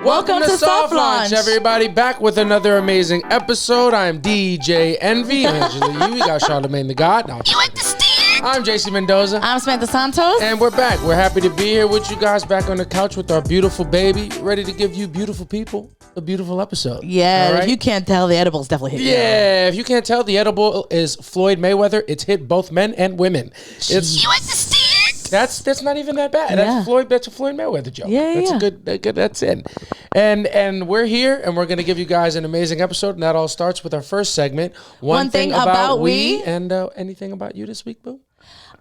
Welcome to Soft Launch, everybody. Back with another amazing episode. I'm DJ Envy, Angela Yee. We got Charlamagne the God. No, You understand? I'm JC Mendoza. I'm Samantha Santos. And we're back. We're happy to be here with you guys back on the couch with our beautiful baby, ready to give you beautiful people a beautiful episode. Yeah, All right? if you can't tell, the edibles definitely hit you. Yeah, if you can't tell, the edible is Floyd Mayweather. It's hit both men and women. It's You understand? That's not even that bad. Yeah. That's a Floyd Mayweather joke. Yeah, that's yeah. a good. That's it. And we're here, and we're gonna give you guys an amazing episode. And that all starts with our first segment. One thing about we, and anything about you this week, boo.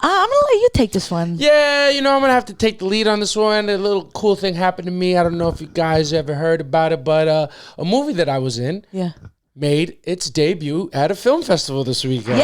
I'm gonna let you take this one. Yeah, I'm gonna have to take the lead on this one. A little cool thing happened to me. I don't know if you guys ever heard about it, but a movie that I was in made its debut at a film festival this weekend.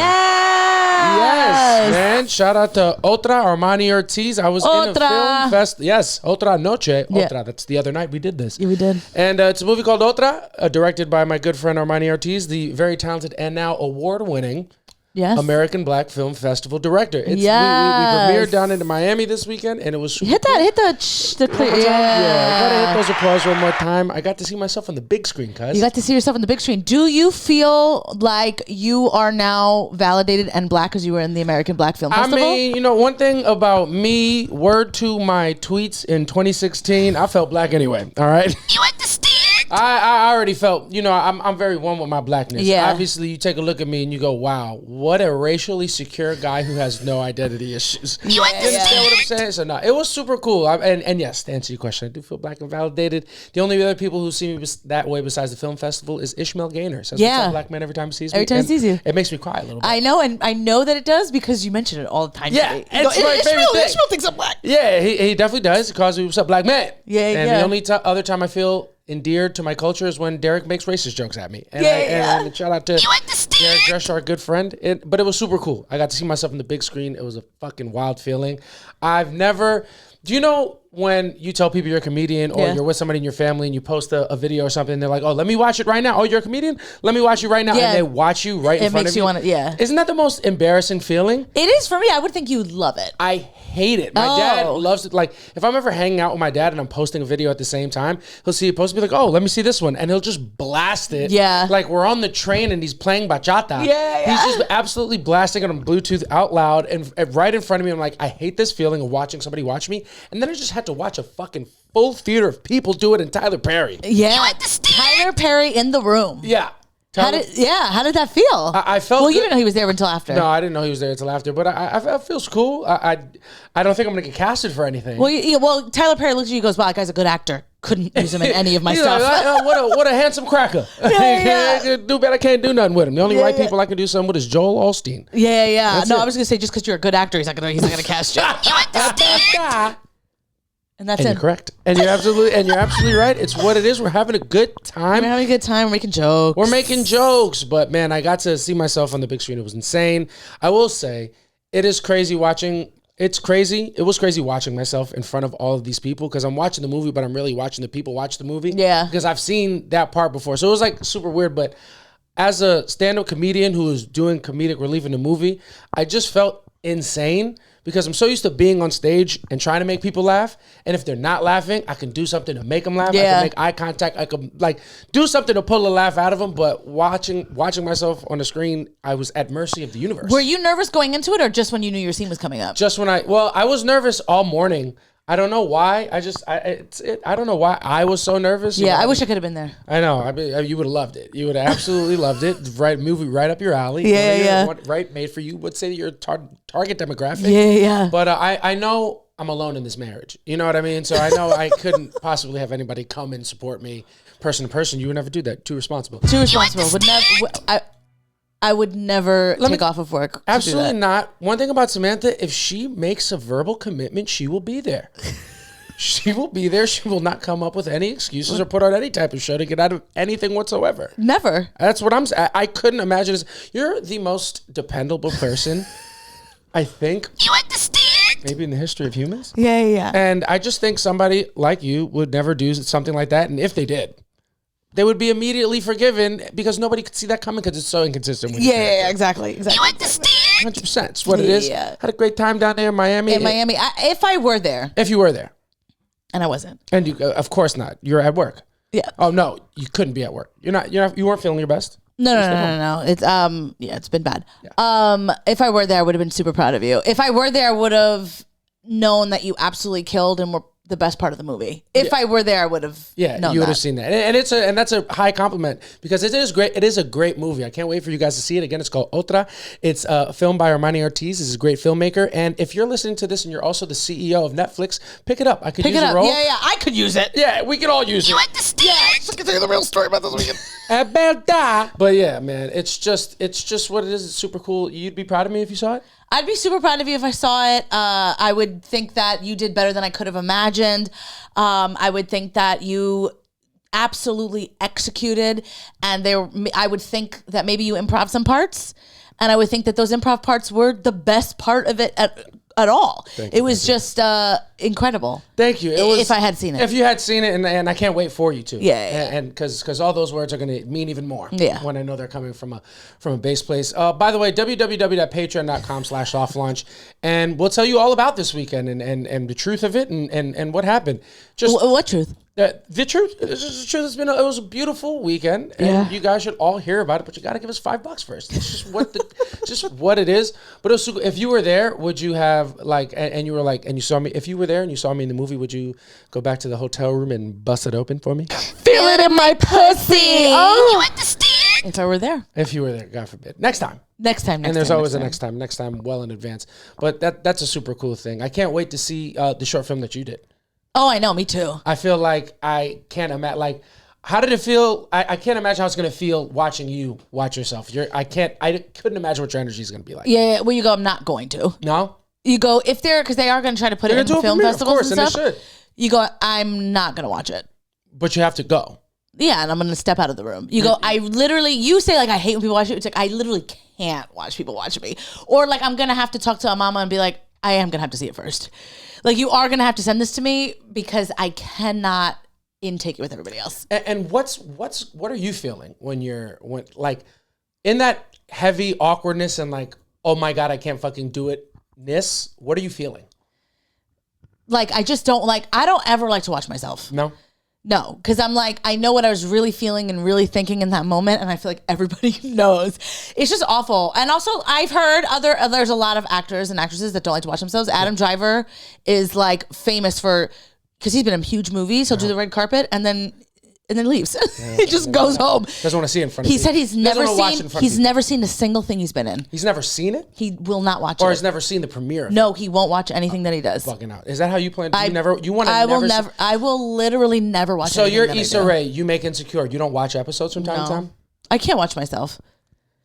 Yes, man. Shout out to Otra Armani Ortiz. I was in a film fest. Yes, Otra Noche. Otra, that's the other night we did this. Yeah, we did. And it's a movie called Otra, directed by my good friend Armani Ortiz, the very talented and now award-winning American Black Film Festival director. We premiered down into Miami this weekend, and it was super cool. Hit the clear. Yeah, gotta hit those applause one more time. I got to see myself on the big screen, cuz. You got to see yourself on the big screen. Do you feel like you are now validated and black because you were in the American Black Film Festival? I mean, one thing about me, word to my tweets in 2016, I felt black anyway, all right? You understand? I already felt, I'm very one with my blackness. Yeah. Obviously, you take a look at me and you go, wow, what a racially secure guy who has no identity issues. You understand? You know what I'm saying? So, no, it was super cool. And yes, to answer your question, I do feel black and validated. The only other people who see me that way besides the film festival is Ishmael Gaynor. Says, what's up, black man, every time he sees me. Every time he sees you. It makes me cry a little bit. I know, and I know that it does because you mention it all the time. Yeah, it's my favorite thing. Ishmael thinks I'm black. Yeah, he definitely does. He calls me, what's up, black man? Yeah, and the only other time I feel endeared to my culture is when Derek makes racist jokes at me. And and shout out to Derek Dresch, our good friend. But it was super cool. I got to see myself on the big screen. It was a fucking wild feeling. Do you know when you tell people you're a comedian or you're with somebody in your family and you post a video or something, and they're like, oh, let me watch it right now. Oh, you're a comedian? Let me watch you right now. Yeah. And they watch you right in front of you. It makes you want to, Isn't that the most embarrassing feeling? It is for me. I would think you would love it. I hate it. My dad loves it. Like, if I'm ever hanging out with my dad and I'm posting a video at the same time, he'll see it post and be like, oh, let me see this one. And he'll just blast it. Yeah. Like we're on the train and he's playing bachata. Yeah. He's just absolutely blasting it on Bluetooth out loud and right in front of me. I'm like, I hate this feeling of watching somebody watch me. And then I just had to watch a fucking full theater of people do it in Tyler Perry. Yeah. Tyler Perry in the room. Yeah. How did that feel? I felt well, good. you didn't know he was there until after. No, I didn't know he was there until after, but it feels cool. I don't think I'm going to get casted for anything. Well, Tyler Perry looks at you and goes, wow, that guy's a good actor. Couldn't use him in any of my stuff. Like, what a handsome cracker. Do better, I can't do nothing with him. The only white people I can do something with is Joel Osteen. Yeah. That's no, it. I was going to say, just because you're a good actor, he's not going to cast you. You understand? And that's You're correct. And you're absolutely right. It's what it is. We're having a good time. We're having a good time. We're making jokes. But man, I got to see myself on the big screen. It was insane. I will say, it is crazy watching. It's crazy. It was crazy watching myself in front of all of these people because I'm watching the movie, but I'm really watching the people watch the movie. Yeah. Because I've seen that part before. So it was like super weird. But as a stand-up comedian who was doing comedic relief in the movie, I just felt insane. Because I'm so used to being on stage and trying to make people laugh. And if they're not laughing, I can do something to make them laugh. I can make eye contact. I can do something to pull a laugh out of them. But watching myself on the screen, I was at mercy of the universe. Were you nervous going into it or just when you knew your scene was coming up? Just when I was nervous all morning. I don't know why. I don't know why I was so nervous. Yeah, I wish I could have been there. I know. You would have loved it. You would have absolutely loved it. Movie right up your alley. Yeah. Right, made for you. Would say your target demographic. Yeah. But I know I'm alone in this marriage. You know what I mean? So I know I couldn't possibly have anybody come and support me person to person. You would never do that. Too responsible. I would never take off of work. Absolutely not. One thing about Samantha, if she makes a verbal commitment, she will be there. She will be there. She will not come up with any excuses or put on any type of show to get out of anything whatsoever. Never. That's what I'm saying. I couldn't imagine this. You're the most dependable person, I think. You understand? Maybe in the history of humans. Yeah. And I just think somebody like you would never do something like that. And if they did, they would be immediately forgiven because nobody could see that coming because it's so inconsistent with exactly. You understand? 100%. It's what it is. Yeah. Had a great time down there in Miami. If I were there. If you were there. And I wasn't. And you, of course not. You're at work. Yeah. Oh no, you couldn't be at work. You weren't feeling your best. No. It's it's been bad. If I were there, I would have been super proud of you. If I were there, I would have known that you absolutely killed and were the best part of the movie. If I were there, I would have known you would that. have seen that. And that's a high compliment because it is great. It is a great movie. I can't wait for you guys to see it. Again, it's called Otra. It's filmed by Armani Ortiz. He's a great filmmaker. And if you're listening to this and you're also the CEO of Netflix, pick it up. I could use a role. Yeah, I could use it. Yeah, we could all use it. You understand? I can tell you the real story about this weekend. About that. But yeah, man, it's just what it is. It's super cool. You'd be proud of me if you saw it? I'd be super proud of you if I saw it. I would think that you did better than I could have imagined. I would think that you absolutely executed, and I would think that maybe you improv some parts, and I would think that those improv parts were the best part of it at all. It was just incredible. Thank you. It was, if I had seen it. If you had seen it, and I can't wait for you to. Yeah. And because all those words are going to mean even more. Yeah. When I know they're coming from a base place. By the way, www.patreon.com/offlaunch, and we'll tell you all about this weekend and the truth of it and what happened. Just What truth? the truth. It's just the truth. It was a beautiful weekend, and you guys should all hear about it. But you got to give us $5 first. It's just just what it is. But it was, if you were there, would you have and you were and you saw me? If you were there and you saw me in the movie, would you go back to the hotel room and bust it open for me? Feel it in my pussy. Oh. You understand? If I were there. If you were there, God forbid. Next time. And There's always a next time. Next time, well in advance. But that's a super cool thing. I can't wait to see the short film that you did. Oh, I know. Me too. I feel like I can't imagine. How did it feel? I can't imagine how it's gonna feel watching you watch yourself. I couldn't imagine what your energy is gonna be like. Yeah. Well, you go. I'm not going to. No. You go because they are going to try to put it in film festivals of course, and stuff. they should. You go. I'm not going to watch it. But you have to go. Yeah, and I'm going to step out of the room. You go. You say I hate when people watch it. It's I literally can't watch people watch me. Or I'm going to have to talk to a mama and be like, I am going to have to see it first. You are going to have to send this to me because I cannot intake it with everybody else. And what are you feeling when in that heavy awkwardness and oh my God, I can't fucking do it. What are you feeling? I just don't I don't ever like to watch myself. No, because I'm I know what I was really feeling and really thinking in that moment, and I feel like everybody knows. It's just awful. And also, I've heard there's a lot of actors and actresses that don't like to watch themselves. Adam Driver is famous because he's been in huge movies. He'll do the red carpet and then leaves. He just goes home. Doesn't want to see it in front of people. He said he's never never seen a single thing he's been in. He's never seen it? He will not watch it. Or has never seen the premiere of it? No, he won't watch anything that he does. Fucking out. Is that how you plan? I will literally never watch So anything you're that I Issa do. Rae, you make Insecure. You don't watch episodes from time to time? I can't watch myself.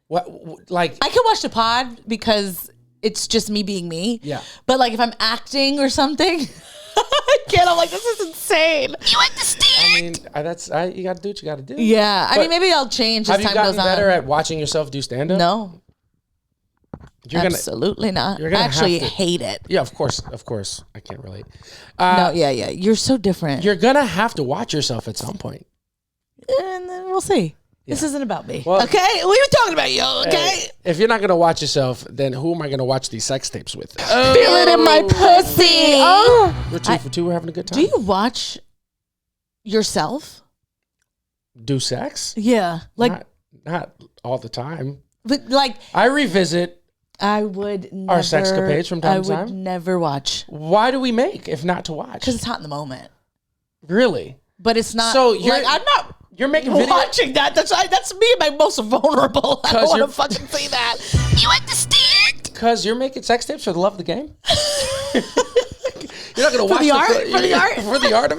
What, I can watch the pod because it's just me being me. Yeah. But if I'm acting or something, I can't. I'm this is insane. You understand? I mean, you got to do what you got to do. Yeah. I mean, maybe I'll change as have time you gotten goes on. better at watching yourself do stand-up? No. Absolutely not. I actually hate it. Yeah, of course. I can't relate. No, yeah. You're so different. You're going to have to watch yourself at some point. And then we'll see. Yeah. This isn't about me. Well, okay? We were talking about you, okay? Hey, if you're not going to watch yourself, then who am I going to watch these sex tapes with? Feel it in my pussy. Oh. We're 2 for 2. We're having a good time. Do you watch yourself? Do sex? Yeah. Not all the time. But I revisit I would never, our sexcapades from time to time. I would never watch. Why do we make if not to watch? Because it's hot in the moment. Really? But it's not. So I'm not. You're making video. Watching that. That's me at my most vulnerable. I don't want to fucking see that. You understand? Because you're making sex tapes for the love of the game. You're not gonna watch the art of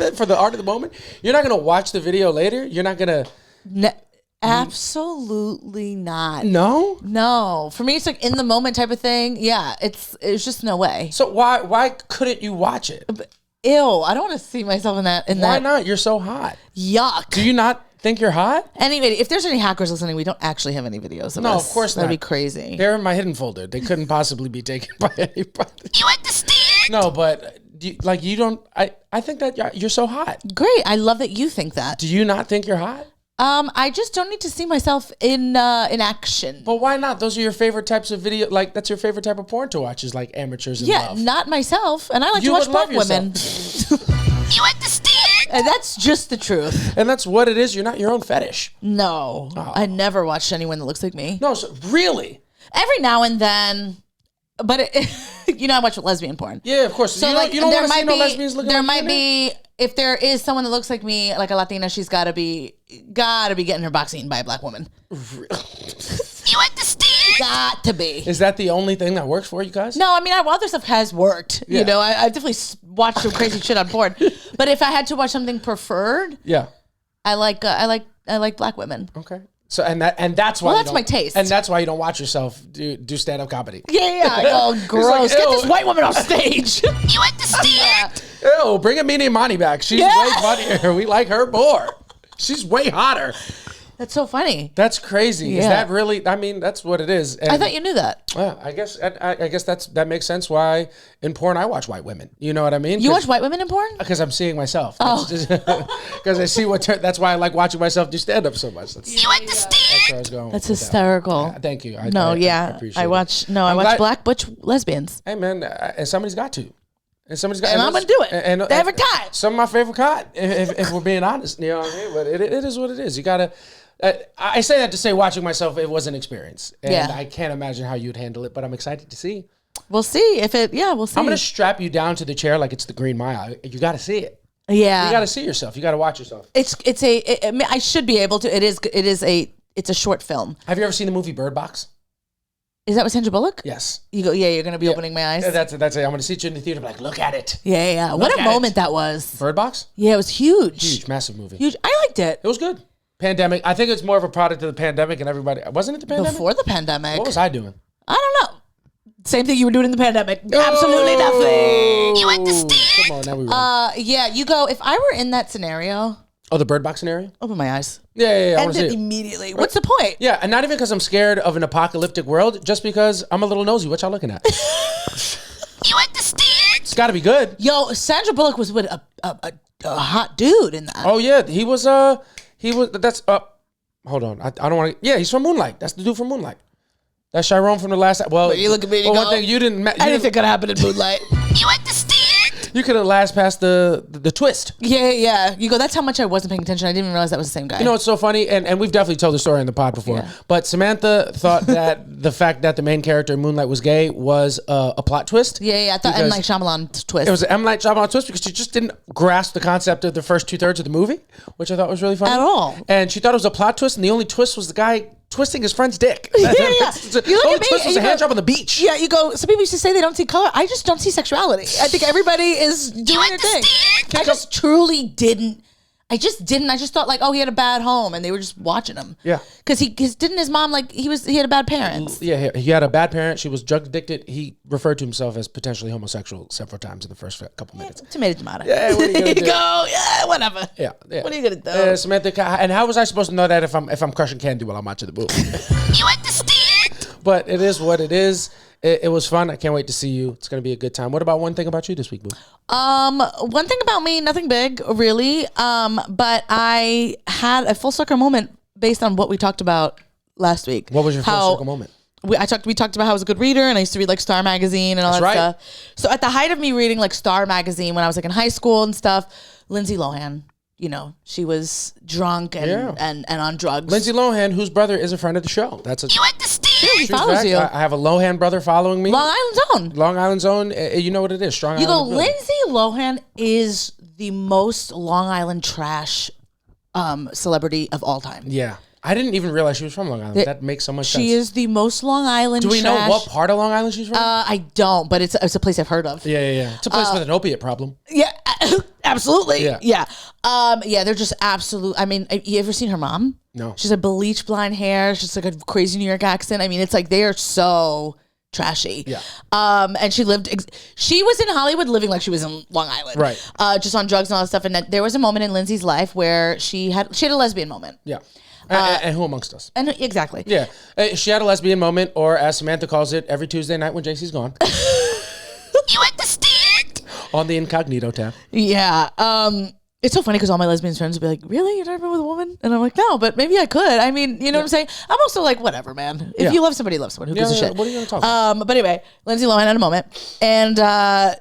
it, for the art of the moment. You're not gonna watch the video later. You're not gonna. Absolutely not. No. For me, it's in the moment type of thing. Yeah, it's just no way. So why couldn't you watch it? Ew, I don't want to see myself in that. Why not? You're so hot. Yuck. Do you not think you're hot? Anyway, if there's any hackers listening, we don't actually have any videos of No, us. of course not. That'd be crazy. They're in my hidden folder. They couldn't possibly be taken by anybody. You understand? No, but you don't. I think that you're so hot. Great. I love that you think that. Do you not think you're hot? I just don't need to see myself in action. But why not? Those are your favorite types of video. That's your favorite type of porn to watch is amateurs in love. Yeah, not myself. And I like to watch black women. You understand? And that's just the truth. And that's what it is. You're not your own fetish. No, I never watched anyone that looks like me. No, so, really? Every now and then, but I watch lesbian porn. Yeah, of course. So you don't want to see no lesbians looking there like might you be, if there is someone that looks like me, like a Latina, she's gotta be getting her box eaten by a black woman. You understand? Got to be. Is that the only thing that works for you guys? No, I mean, other stuff has worked. Yeah. You know, I definitely watched some crazy shit on porn. But if I had to watch something preferred, Yeah. I like black women. Okay. So that's why. Well, you that's my don't- taste. And that's why you don't watch yourself do stand up comedy. Yeah. Oh, gross. like, Get ew. this white woman off stage. You understand? Ew, bring Amini Imani back. She's Yeah. way funnier. We like her more. She's way hotter. That's so funny. That's crazy. Is Yeah. that really? I mean, that's what it is. And, I thought you knew that. I guess that makes sense. Why in porn I watch white women. You know what I mean? You watch white women in porn? Because I'm seeing myself. Oh. Because I see that's why I like watching myself do stand up so much. That's You understand? where I was going. That's with that. hysterical. Thank you. I appreciate I it. watch I'm glad- black butch lesbians. Hey man, and somebody's got to. And somebody's got. And I'm gonna do it every time. Some of my favorite kind, if we're being honest. You know what I mean? But it is what it is. You gotta. I say that to say watching myself, it was an experience, and Yeah. I can't imagine how you'd handle it. But I'm excited to see. We'll see if it. Yeah, we'll see. I'm gonna strap you down to the chair like it's the Green Mile. You got to see it. Yeah, You got to see yourself. You got to watch yourself. I should be able to. It's a short film. Have you ever seen the movie Bird Box? Is that with Sandra Bullock? Yes. You go. Yeah, you're gonna be opening my eyes. That's it. I'm gonna sit you in the theater, and be like, look at it. Yeah. What Look a at moment it. that was. Bird Box, Yeah, it was huge. huge, massive movie. Huge. I liked it. It was good. Pandemic. I think it's more of a product of the pandemic, and everybody wasn't it the pandemic? Before the pandemic. What was I doing? I don't know. Same thing you were doing in the pandemic. Absolutely nothing. You understand? Come on, now we wrong. Yeah, you go. If I were in that scenario, Oh, the Bird Box scenario? open my eyes. Yeah. I want End to see it it. immediately. What's the point? Yeah, and not even because I'm scared of an apocalyptic world, just because I'm a little nosy. What y'all looking at? You understand? It's got to be good. Yo, Sandra Bullock was with a hot dude in that. Oh yeah, he was. That's. Hold on, I don't want to. Yeah, he's from Moonlight. That's the dude from Moonlight. That's Chiron from the last. Well, you look at me and you one go, thing you didn't. Anything could happen in Moonlight. You understand? You could have last past the twist. Yeah. You go, that's how much I wasn't paying attention. I didn't even realize that was the same guy. You know what's so funny, and we've definitely told the story in the pod before. Yeah. But Samantha thought that the fact that the main character in Moonlight was gay was a plot twist. Yeah. I thought M. Night Shyamalan twist. It was an M. Night Shyamalan twist because she just didn't grasp the concept of the first 2/3 of the movie, which I thought was really funny. At all. And she thought it was a plot twist, and the only twist was the guy twisting his friend's dick. Yeah. The You look only at me twist was and a you hand go- job on the beach. Yeah, you go, some people used to say they don't see color. I just don't see sexuality. I think everybody is doing their thing. understand? I just truly didn't. I just thought like, oh, he had a bad home and they were just watching him. Yeah. Because didn't his mom like, he had a bad parents. Yeah, he had a bad parent. She was drug addicted. He referred to himself as potentially homosexual several times in the first couple minutes. Tomato. Yeah, what are you gonna do? Go, yeah, whatever. Yeah. What are you gonna do? Samantha, and how was I supposed to know that if I'm crushing candy while I'm watching the movie? You understand? But it is what it is. It was fun. I can't wait to see you. It's going to be a good time. What about one thing about you this week, Boo? One thing about me, nothing big, really. But I had a full circle moment based on what we talked about last week. What was your full circle moment? We talked about how I was a good reader and I used to read like Star Magazine and all That's that right. stuff. So at the height of me reading like Star Magazine when I was like in high school and stuff, Lindsay Lohan, you know, she was drunk and on drugs. Lindsay Lohan, whose brother is a friend of the show. That's a You understand? he true follows fact. you. I have a Lohan brother following me. Long Island Zone. Long Island Zone. You know what it is. Strong You go, Island. Village. Lindsay Lohan is the most Long Island trash celebrity of all time. Yeah. I didn't even realize she was from Long Island. That makes so much sense. She is the most Long Island Do we know trash. what part of Long Island she's from? I don't, but it's a place I've heard of. yeah. It's a place with an opiate problem. Yeah, absolutely. Yeah. Yeah, they're just absolute. I mean, you ever seen her mom? No. She's a bleach blonde hair. She's like a crazy New York accent. I mean, it's like they are so trashy. Yeah. And she lived. She was in Hollywood, living like she was in Long Island. Right. Just on drugs and all that stuff. And then there was a moment in Lindsay's life where she had a lesbian moment. Yeah. And who amongst us? And exactly. Yeah. She had a lesbian moment, or as Samantha calls it, every Tuesday night when JC's gone. You understand? On the incognito tab. Yeah. It's so funny because all my lesbian friends would be like, really? You're never been with a woman? And I'm like, no, but maybe I could. I mean, you know what I'm saying? I'm also like, whatever, man. If you love somebody, love someone. Who gives a shit? What are you going to talk about? But anyway, Lindsay Lohan had a moment. And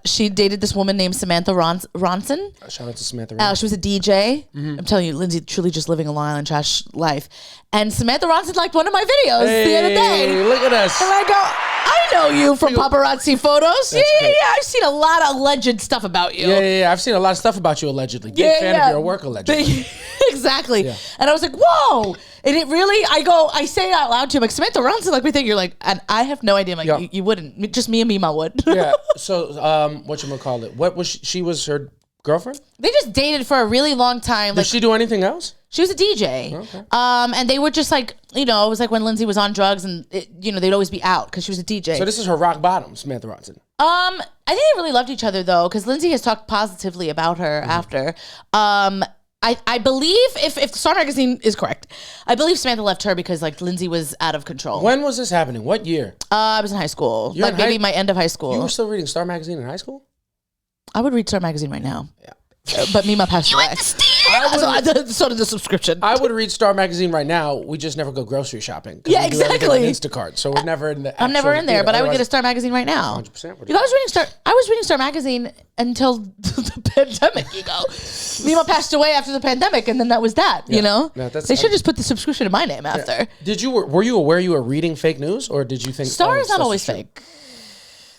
she dated this woman named Samantha Ronson. Shout out to Samantha. She was a DJ. I'm telling you, Lindsay truly just living a Long Island trash life. And Samantha Ronson liked one of my videos the other day. Look at us. And I go, I know you from paparazzi photos. Yeah. I've seen a lot of alleged stuff about you. Yeah. I've seen a lot of stuff about you allegedly. Big fan of your work allegedly. Exactly. Yeah. And I was like, whoa. And it really, I say it out loud to him, like, Samantha Ronson, like, we think you're like, and I have no idea. I'm like, you wouldn't. Just me and Mima would. Yeah. So, whatchamacallit? What was she was her girlfriend? They just dated for a really long time. Did she do anything else? She was a DJ. Okay. And they were just like, it was like when Lindsay was on drugs and, they'd always be out because she was a DJ. So this is her rock bottom, Samantha Ronson. I think they really loved each other, though, because Lindsay has talked positively about her after. I believe, if Star Magazine is correct, I believe Samantha left her because, like, Lindsay was out of control. When was this happening? What year? I was in high school. Maybe my end of high school. You were still reading Star Magazine in high school? I would read Star Magazine right now. Yeah. But Mima passed away. So did the subscription. I would read Star Magazine right now. We just never go grocery shopping. Yeah, exactly. Instacart, so we're never in the. I'm never in there, but I would get a Star Magazine right now. 100%. I was reading Star Magazine until the pandemic. Mima passed away after the pandemic, and then that was that. No, they should just put the subscription in my name after. Yeah. Were you aware you were reading fake news, or did you think Star is not always fake?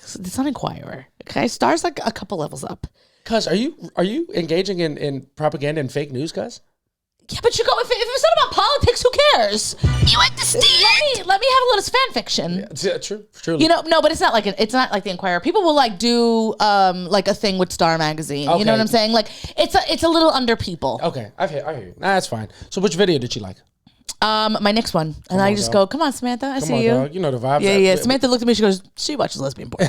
It's not Inquirer. Okay, Star's like a couple levels up. Cuz, are you engaging in propaganda and fake news, cuz? Yeah, but you go if it's not about politics, who cares? You understand? Let me have a little fan fiction. Yeah, true. No, but it's not like the Inquirer. People will like do like a thing with Star Magazine. Okay. You know what I'm saying? Like it's a little under people. Okay, I hear you. That's fine. So which video did you like? My next one. And I just go, come on, Samantha, I see you. Dog. You know the vibes. Yeah. Samantha looked at me, she goes, she watches lesbian porn.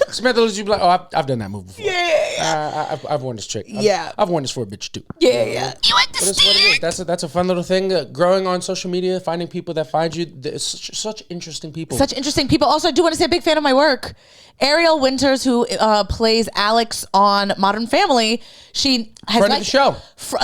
Samantha looks at you like, oh, I've done that move before. Yeah. I've worn this chick. Yeah. I've worn this for a bitch too. Yeah. You understand? But it's what it is. That's a fun little thing. Growing on social media, finding people that find you. Such interesting people. Such interesting people. Also, I do want to say a big fan of my work. Ariel Winters, who plays Alex on Modern Family, she has friend of the show.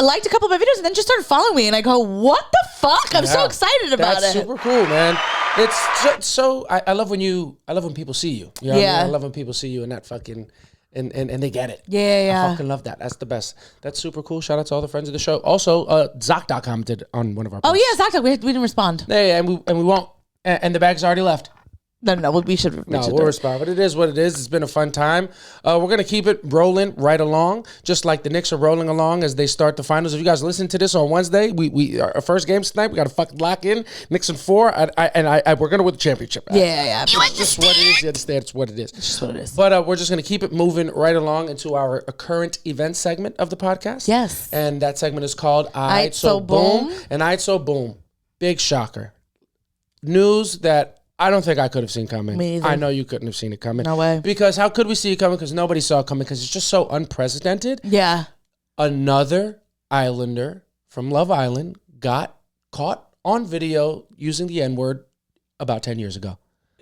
Liked a couple of my videos and then just started following me. And I go, what the fuck? I'm so excited about it. That's super cool, man. It's so I love when people see you. You know what I mean? I love when people see you and that fucking and they get it. Yeah. I fucking love that. That's the best. That's super cool. Shout out to all the friends of the show. Also, Zoc.com did on one of our posts. Oh yeah, Zoc. We didn't respond. Yeah, and we won't. And the bag's already left. No, we should. We'll respond. But it is what it is. It's been a fun time. We're going to keep it rolling right along, just like the Knicks are rolling along as they start the finals. If you guys listen to this on Wednesday, we our first games tonight, we got to fucking lock in. Knicks in 4, we're going to win the championship. Yeah. It's just what it is. You understand? It's what it is. It's just what it is. But we're just going to keep it moving right along into our current event segment of the podcast. Yes. And that segment is called Aight So Boom. And Aight So Boom, big shocker. News that I don't think I could have seen coming. Me either. I know you couldn't have seen it coming. No way. Because how could we see it coming? Because nobody saw it coming because it's just so unprecedented. Yeah. Another Islander from Love Island got caught on video using the N-word about 10 years ago.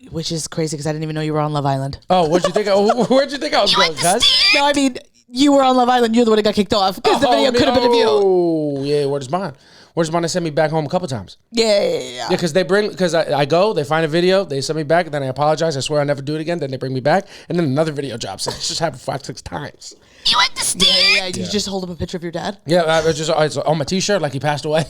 Which is crazy because I didn't even know you were on Love Island. Oh, where'd you think I was going, cuz? No, I mean, you were on Love Island. You're the one who got kicked off because the video could have been of you. Oh, yeah. Where's mine? Where's mine? They sent me back home a couple times. Yeah. Yeah, because I go, they find a video, they send me back, then I apologize. I swear I'll never do it again. Then they bring me back, and then another video drops. It just happened 5-6 times. You understand? Yeah. You just hold up a picture of your dad? Yeah, it's on my T-shirt, like he passed away,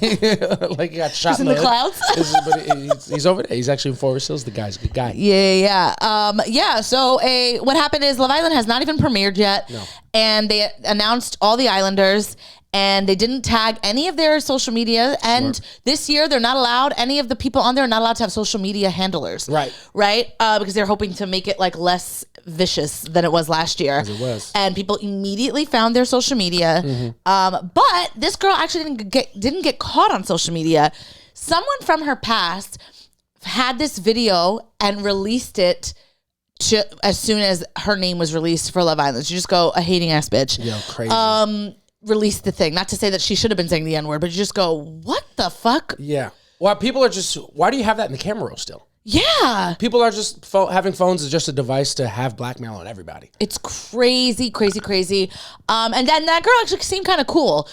like he got shot. He's in the clouds. But he's over there. He's actually in Forest Hills. The guy's a good guy. Yeah. So what happened is Love Island has not even premiered yet, and they announced all the Islanders. And they didn't tag any of their social media. And this year, they're not allowed, any of the people on there are not allowed to have social media handlers. Right? Because they're hoping to make it like less vicious than it was last year. As it was. And people immediately found their social media. Mm-hmm. But this girl actually didn't get caught on social media. Someone from her past had this video and released it as soon as her name was released for Love Island. You just go, a hating ass bitch. Yo, crazy. Released the thing. Not to say that she should have been saying the N-word, but you just go, what the fuck? Yeah. Well, people are just, why do you have that in the camera roll still? Yeah. People are just having phones is just a device to have blackmail on everybody. It's crazy, crazy, crazy. And then that girl actually seemed kind of cool.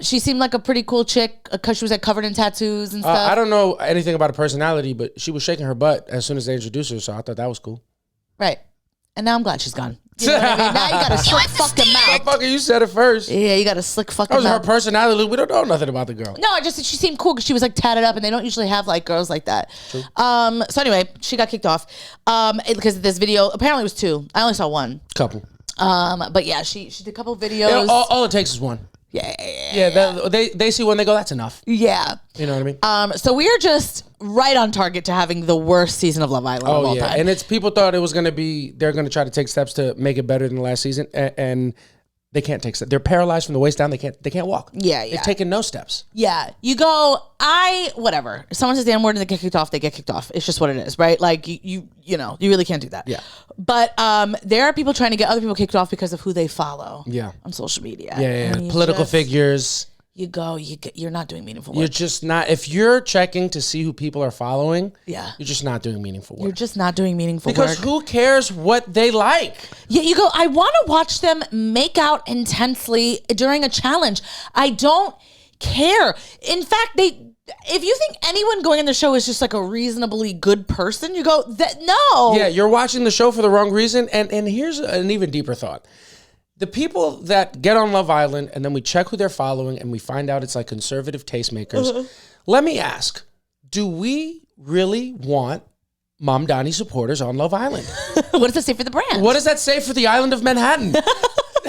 She seemed like a pretty cool chick because she was like covered in tattoos and stuff. I don't know anything about her personality, but she was shaking her butt as soon as they introduced her, so I thought that was cool. Right. And now I'm glad she's gone. You know what I mean? Now you got a slick fucking mouth. Motherfucker, you said it first. Yeah, you got a slick fucking That was her mouth. personality. We don't know nothing about the girl. No, I just she seemed cool because she was like tatted up, and they don't usually have like girls like that. True. So anyway, she got kicked off because of this video. Apparently, it was 2. I only saw 1. Couple. But yeah, she did a couple videos. Yeah, all it takes is 1. Yeah. They see one, they go, that's enough. Yeah. You know what I mean? So we are just right on target to having the worst season of Love Island of all time. And it's people thought it was going to be, they're going to try to take steps to make it better than the last season, and they can't take steps. They're paralyzed from the waist down. They can't walk. Yeah. They've taken no steps. Yeah. You go, whatever. If someone says the N-word and they get kicked off, they get kicked off. It's just what it is, right? Like, you know, you really can't do that. Yeah. But there are people trying to get other people kicked off because of who they follow. Yeah. On social media. Yeah. Political figures. You're not doing meaningful work. You're just not, if you're checking to see who people are following, Yeah. you're just not doing meaningful work. You're just not doing meaningful because work. who cares what they like? Yeah, you go, I want to watch them make out intensely during a challenge. I don't care. In fact, if you think anyone going on the show is just like a reasonably good person, you go, no. Yeah, you're watching the show for the wrong reason. And here's an even deeper thought. The people that get on Love Island and then we check who they're following and we find out it's like conservative tastemakers. Let me ask, do we really want Mom Donnie supporters on Love Island? What does that say for the brand? What does that say for the island of Manhattan?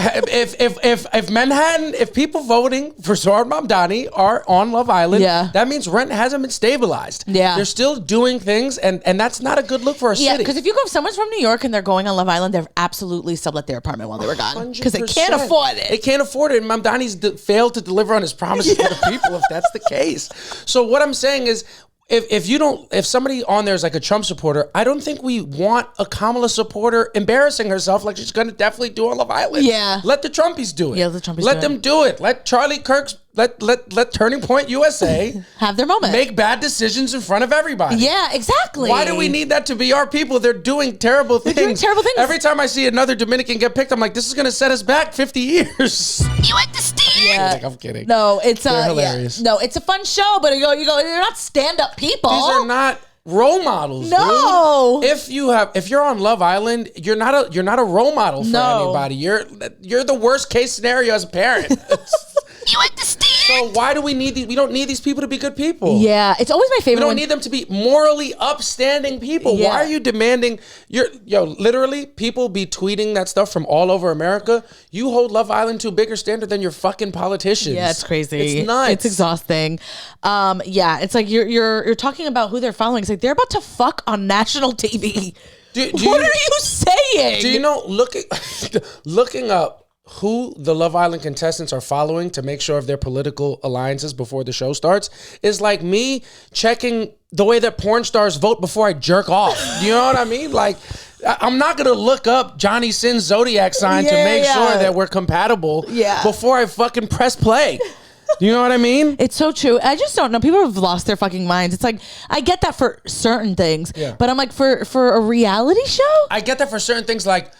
If Manhattan, if people voting for Sword Mom Donnie are on Love Island, that means rent hasn't been stabilized. Yeah. They're still doing things, and that's not a good look for a city. Yeah, because if someone's from New York and they're going on Love Island, they've absolutely sublet their apartment while they were gone. Because they can't afford it. They can't afford it, and Mom Donnie's failed to deliver on his promises to the people, if that's the case. So what I'm saying is, if somebody on there is like a Trump supporter, I don't think we want a Kamala supporter embarrassing herself like she's going to definitely do on Love Island. Yeah. Let the Trumpies do it. Yeah, the Trumpies Let them do it. Let Charlie Kirk's, let Turning Point USA have their moment. Make bad decisions in front of everybody. Yeah, exactly. Why do we need that to be our people? They're doing terrible things. Every time I see another Dominican get picked, I'm like, this is going to set us back 50 years. You understand? Yeah. I'm kidding. No, it's hilarious. Yeah. No, it's a fun show, but you go, they're not stand-up people. These are not role models. No. Dude. If you're on Love Island, you're not a role model for anybody. You're the worst case scenario as a parent. You understand? So why do we need these? We don't need these people to be good people. Yeah, it's always my favorite. We don't need them to be morally upstanding people. Yeah. Why are you demanding? Literally, people be tweeting that stuff from all over America. You hold Love Island to a bigger standard than your fucking politicians. Yeah, it's crazy. It's nuts. It's exhausting. It's like you're talking about who they're following. It's like they're about to fuck on national TV. What are you saying? Do you know? Looking up who the Love Island contestants are following to make sure of their political alliances before the show starts is like me checking the way that porn stars vote before I jerk off. You know what I mean? Like, I'm not going to look up Johnny Sin's zodiac sign to make sure that we're compatible before I fucking press play. Do you know what I mean? It's so true. I just don't know. People have lost their fucking minds. It's like, I get that for certain things, but I'm like, for a reality show? I get that for certain things like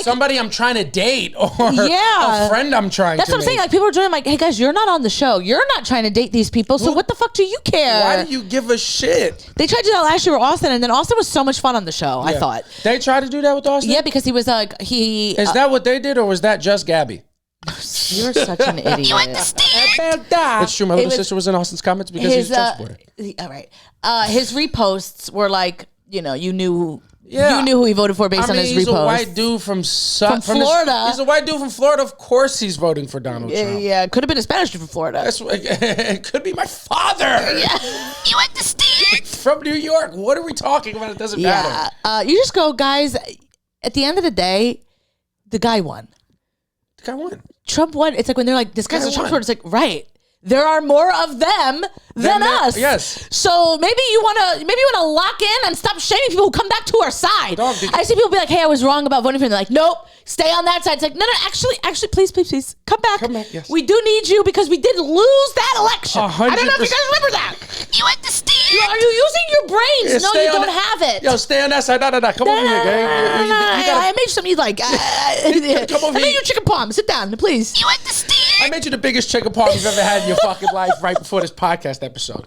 somebody I'm trying to date or a friend I'm trying That's to what I'm saying. Like, people are doing like, hey guys, you're not on the show. You're not trying to date these people. So what the fuck do you care? Why do you give a shit? They tried to do that last year with Austin, and then Austin was so much fun on the show, I thought. They tried to do that with Austin? Yeah, because he was like, Is that what they did, or was that just Gabby? You're such an idiot. You understand? It's true. My little sister was in Austin's comments because he's a Trump supporter. All right. His reposts were like, you knew who he voted for based on his reposts. He's a white dude from Florida. He's a white dude from Florida. Of course he's voting for Donald Trump. Yeah, it could have been a Spanish dude from Florida. It could be my father. Yeah. You understand? From New York. What are we talking about? It doesn't matter. You just go, guys, at the end of the day, the guy won. The guy won. Trump won. It's like when they're like, this guy's a Trump supporter. It's like, right. There are more of them than us. Yes. So maybe you wanna lock in and stop shaming people who come back to our side. I see people be like, hey, I was wrong about voting for him. They're like, nope, stay on that side. It's like, no, actually, please, come back. Come back, yes. We do need you because we did lose that election. 100%. I don't know if you guys remember that. You understand? Are you using your brains? Yeah, No, stay you on don't that- have it. Yo, stay on that side. No. Come over here, gang. You I gotta, made you something you like. Come over I made here. you chicken palm. Sit down, please. You understand? I made you the biggest chicken parm you've ever had in your fucking life right before this podcast episode.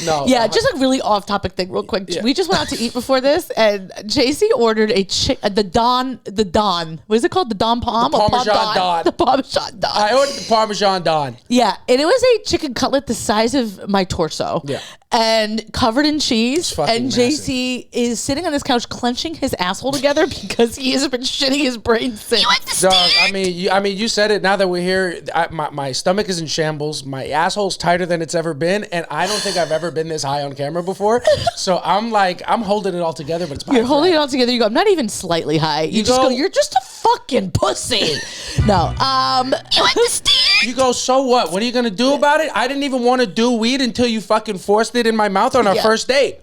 No. Yeah, just a really off-topic thing, real quick. Yeah. We just went out to eat before this, and JC ordered the Don. What is it called? The Don Palm? The Or Parmesan Don. The Parmesan Don. I ordered the Parmesan Don. Yeah, and it was a chicken cutlet the size of my torso. Yeah. And covered in cheese. fucking And JC is sitting on his couch clenching his asshole together because he has been shitting his brains since. You understand? Dog, you said it. Now that we're here, my stomach is in shambles. My asshole's tighter than it's ever been, and I don't think I've ever been this high on camera before. So I'm holding it all together, but it's You're holding it all together. You go, I'm not even slightly high. You just go, you're just a fucking pussy. No. You understand? You go, so what? What are you gonna do about it? I didn't even want to do weed until you fucking forced it in my mouth on our Yeah. first date.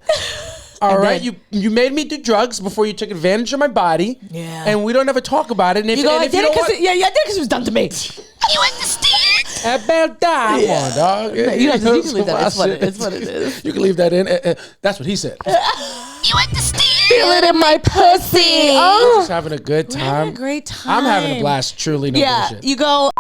All right, then- you made me do drugs before you took advantage of my body. Yeah. And we don't ever talk about it. And if You go, and I if you did it know because what, I did it because it was done to me. You understand? about that one, dog. You don't have to leave that. It's what it is. You can leave that in. That's what he said. You understand? Feel it in my pussy. Just having a good We're time. having a great time. I'm having a blast. Truly, no Yeah, bullshit. you go,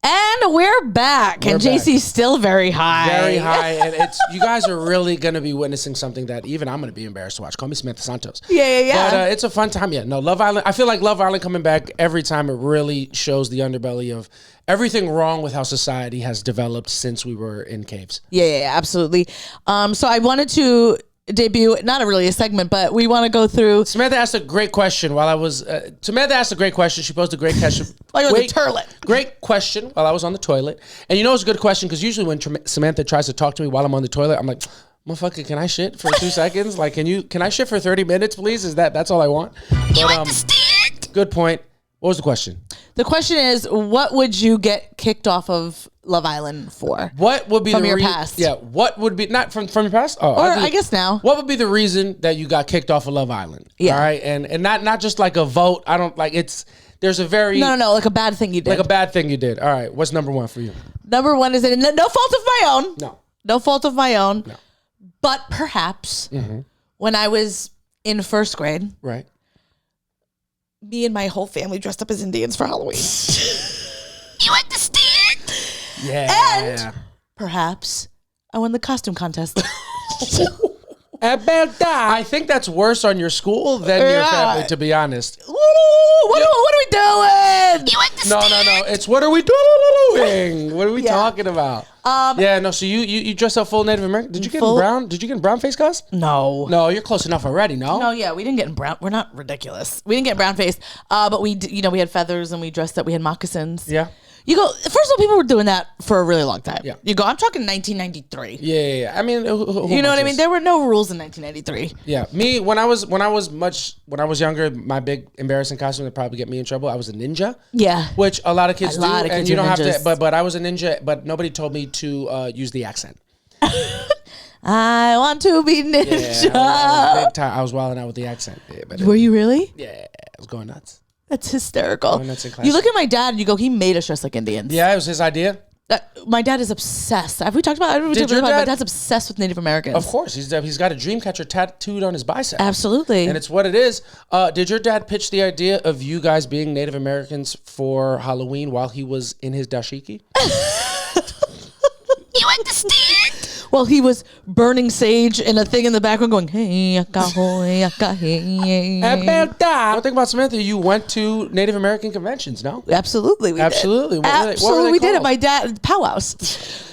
and we're back. We're and back. JC's still very high. Very high, and it's you guys are really gonna be witnessing something that even I'm gonna be embarrassed to watch. Call me Samantha Santos. Yeah. But it's a fun time. Yeah, no, Love Island. I feel like Love Island coming back every time. It really shows the underbelly of everything wrong with how society has developed since we were in caves. Yeah, absolutely. So I wanted to debut, not really a segment, but we want to go through. Samantha asked a great question while I was. Samantha asked a great question. She posed a great question. While you're on the toilet. Great question while I was on the toilet. And you know it's a good question because usually when Samantha tries to talk to me while I'm on the toilet, I'm like, motherfucker, can I shit for 2 seconds? Like, can I shit for 30 minutes, please? That's all I want? You But, understand? good point. What was the question? The question is, what would you get kicked off of Love Island for? What would be From the your past. Yeah, what would be not from your past? Oh, Or I guess now. What would be the reason that you got kicked off of Love Island? Yeah. All right, and not just like a vote. I don't like it's. There's a very No, like a bad thing you did. like a bad thing you did. All right, what's number one for you? Number one is that no fault of my own. No. No fault of my own. No. But perhaps when I was in first grade, Right. me and my whole family dressed up as Indians for Halloween. You understand? Yeah. And perhaps I won the costume contest. About that. I think that's worse on your school than your Yeah. family, to be honest. Ooh, what are we doing? You understand? No. It's what are we doing? What are we Yeah. talking about? Yeah, no. So you dressed up full Native American. Did you get in Full- brown? Did you get in brown face cos? No. No, you're close enough already. No. No, yeah, we didn't get in brown. We're not ridiculous. We didn't get brown face. But we, we had feathers and we dressed up. We had moccasins. Yeah. You go, first of all, people were doing that for a really long time. Yeah. You go, I'm talking 1993. Yeah. I mean, You know what I mean? There were no rules in 1993. Yeah, me when I was younger, my big embarrassing costume that probably get me in trouble. I was a ninja. Yeah. Which a lot of kids A lot do, of and kids you are don't have to. ninjas. But I was a ninja, but nobody told me to use the accent. I want to be ninja. Yeah, I was big time. I was wilding out with the accent. Yeah, but Were you really? yeah, I was going nuts. That's hysterical. Oh, that's in class. You look at my dad and you go, he made us dress like Indians. Yeah, it was his idea. My dad is obsessed. Have we talked about it? Did your My dad- dad's obsessed with Native Americans. Of course, he's got a dream catcher tattooed on his bicep. Absolutely. And it's what it is. Did your dad pitch the idea of you guys being Native Americans for Halloween while he was in his dashiki? You understand? Well, he was burning sage and a thing in the background going, hey, About that. One thing about Samantha, you went to Native American conventions, no? Absolutely, we Absolutely. did. What were they Absolutely, we did it. called? My dad, powwows.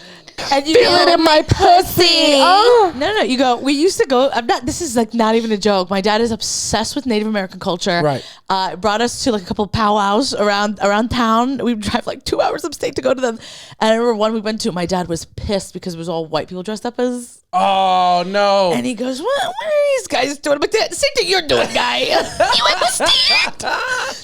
And you Feel it in my pussy. Oh. No, you go. We used to go. I'm not. This is like not even a joke. My dad is obsessed with Native American culture. Right. Brought us to like a couple of powwows around town. We would drive like 2 hours upstate to go to them. And I remember one we went to. My dad was pissed because it was all white people dressed up as. Oh, no. And he goes, what are these guys doing? But the same thing you're doing, guy. You understand?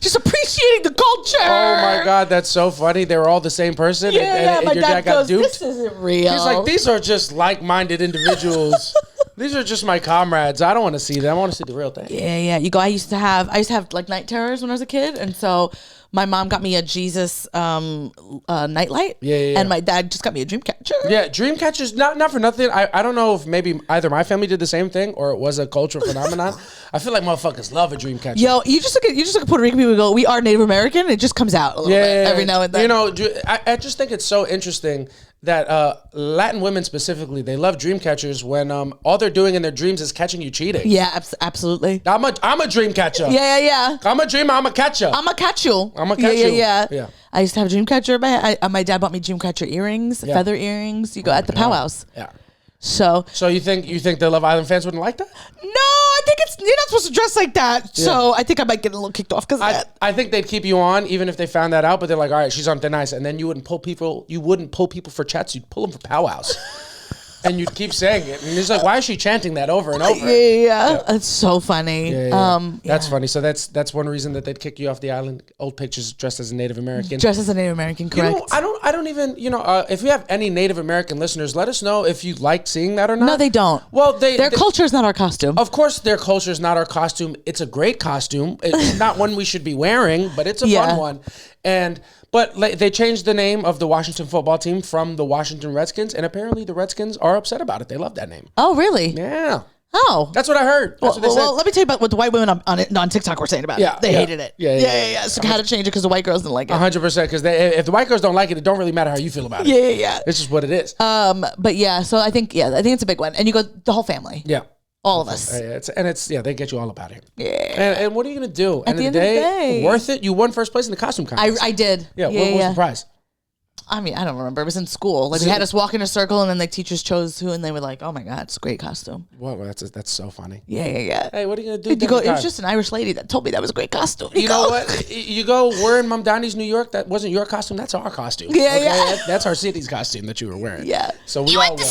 Just appreciating the culture. Oh, my God. That's so funny. They were all the same person. Yeah, and my your dad dad got goes, duped. this isn't real. He's like, these are just like-minded individuals. These are just my comrades. I don't want to see them. I want to see the real thing. Yeah. You go. I used to have like night terrors when I was a kid, and so My mom got me a Jesus nightlight. Yeah. And my dad just got me a dream catcher. Yeah, dream catchers, not for nothing. I don't know if maybe either my family did the same thing or it was a cultural phenomenon. I feel like motherfuckers love a dream catcher. Yo, you just look at Puerto Rican people and go, we are Native American. It just comes out a little bit every now and then. You know, I just think it's so interesting that Latin women specifically, they love dream catchers when all they're doing in their dreams is catching you cheating. Yeah, absolutely. I'm a dream catcher. Yeah. I'm a dreamer. I'm a catcher. I'm a catch you. I'm a catch you. Yeah. I used to have a dream catcher. My dad bought me dream catcher earrings, feather earrings. You go at the powwows. Yeah. So you think the Love Island fans wouldn't like that? no, I think you're not supposed to dress like that. Yeah. So I think I might get a little kicked off because of that. I think they'd keep you on even if they found that out, but they're like, all right, she's on thin ice, and then you wouldn't pull people for chats, you'd pull them for powwows. And you'd keep saying it, and it's like, why is she chanting that over and over? Yeah. It's so funny. Yeah. That's funny. So that's one reason that they'd kick you off the island. Old pictures dressed as a Native American. Dressed as a Native American, correct? You know, I don't even. If we have any Native American listeners, let us know if you like seeing that or not. No, they don't. Well, their culture is not our costume. Of course, their culture is not our costume. It's a great costume. It's not one we should be wearing, but it's a fun one. But they changed the name of the Washington football team from the Washington Redskins, and apparently the Redskins are upset about it. They love that name. Oh, really? Yeah. Oh. That's what I heard. That's what they said. Well, let me tell you about what the white women on TikTok were saying about it. They hated it. Yeah. So how to change it because the white girls didn't like it. 100%. Because if the white girls don't like it, it don't really matter how you feel about it. Yeah. It's just what it is. But yeah, so I think it's a big one. And you go the whole family. Yeah. All of us. They get you all about it. Yeah. And what are you going to do? At the end of the day. Worth it? You won first place in the costume contest. I did. Yeah. What was the prize? I mean, I don't remember. It was in school. Like, we had us walk in a circle, and then the teachers chose who, and they were like, "Oh my god, it's a great costume." Well, that's so funny. Yeah. Hey, what are you gonna do? It was just an Irish lady that told me that was a great costume. You know what? You go. We're in Mom Donnie's New York. That wasn't your costume. That's our costume. Yeah. That's our city's costume that you were wearing. Yeah. So we all won.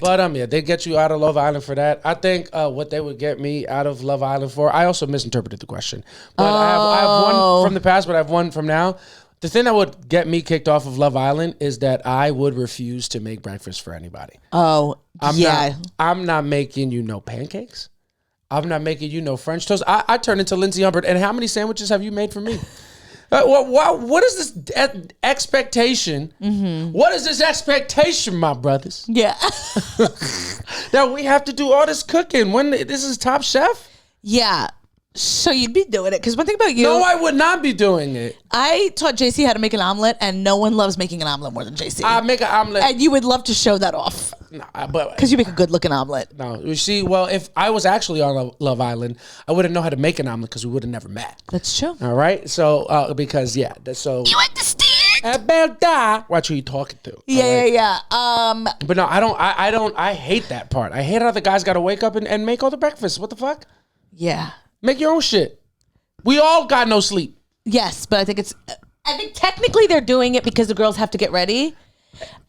But they get you out of Love Island for that. I think what they would get me out of Love Island for. I also misinterpreted the question, but I have one from the past, but I have one from now. The thing that would get me kicked off of Love Island is that I would refuse to make breakfast for anybody. Oh, I'm not making you no pancakes. I'm not making you no French toast. I turn into Lindsay Hubbard. And how many sandwiches have you made for me? What is this expectation? Mm-hmm. What is this expectation, my brothers? Yeah. That we have to do all this cooking when this is Top Chef? Yeah. So you'd be doing it. Because one thing about you. No, I would not be doing it. I taught JC how to make an omelet, and no one loves making an omelet more than JC. I make an omelet. And you would love to show that off. Because you make a good looking omelet. No, you see, well, if I was actually on Love Island, I wouldn't know how to make an omelet because we would have never met. That's true. All right? So, because, You understand? About that. Watch who you talking to. Yeah. But no, I hate that part. I hate how the guys got to wake up and make all the breakfast. What the fuck? Yeah. Make your own shit. We all got no sleep. Yes, but I think technically they're doing it because the girls have to get ready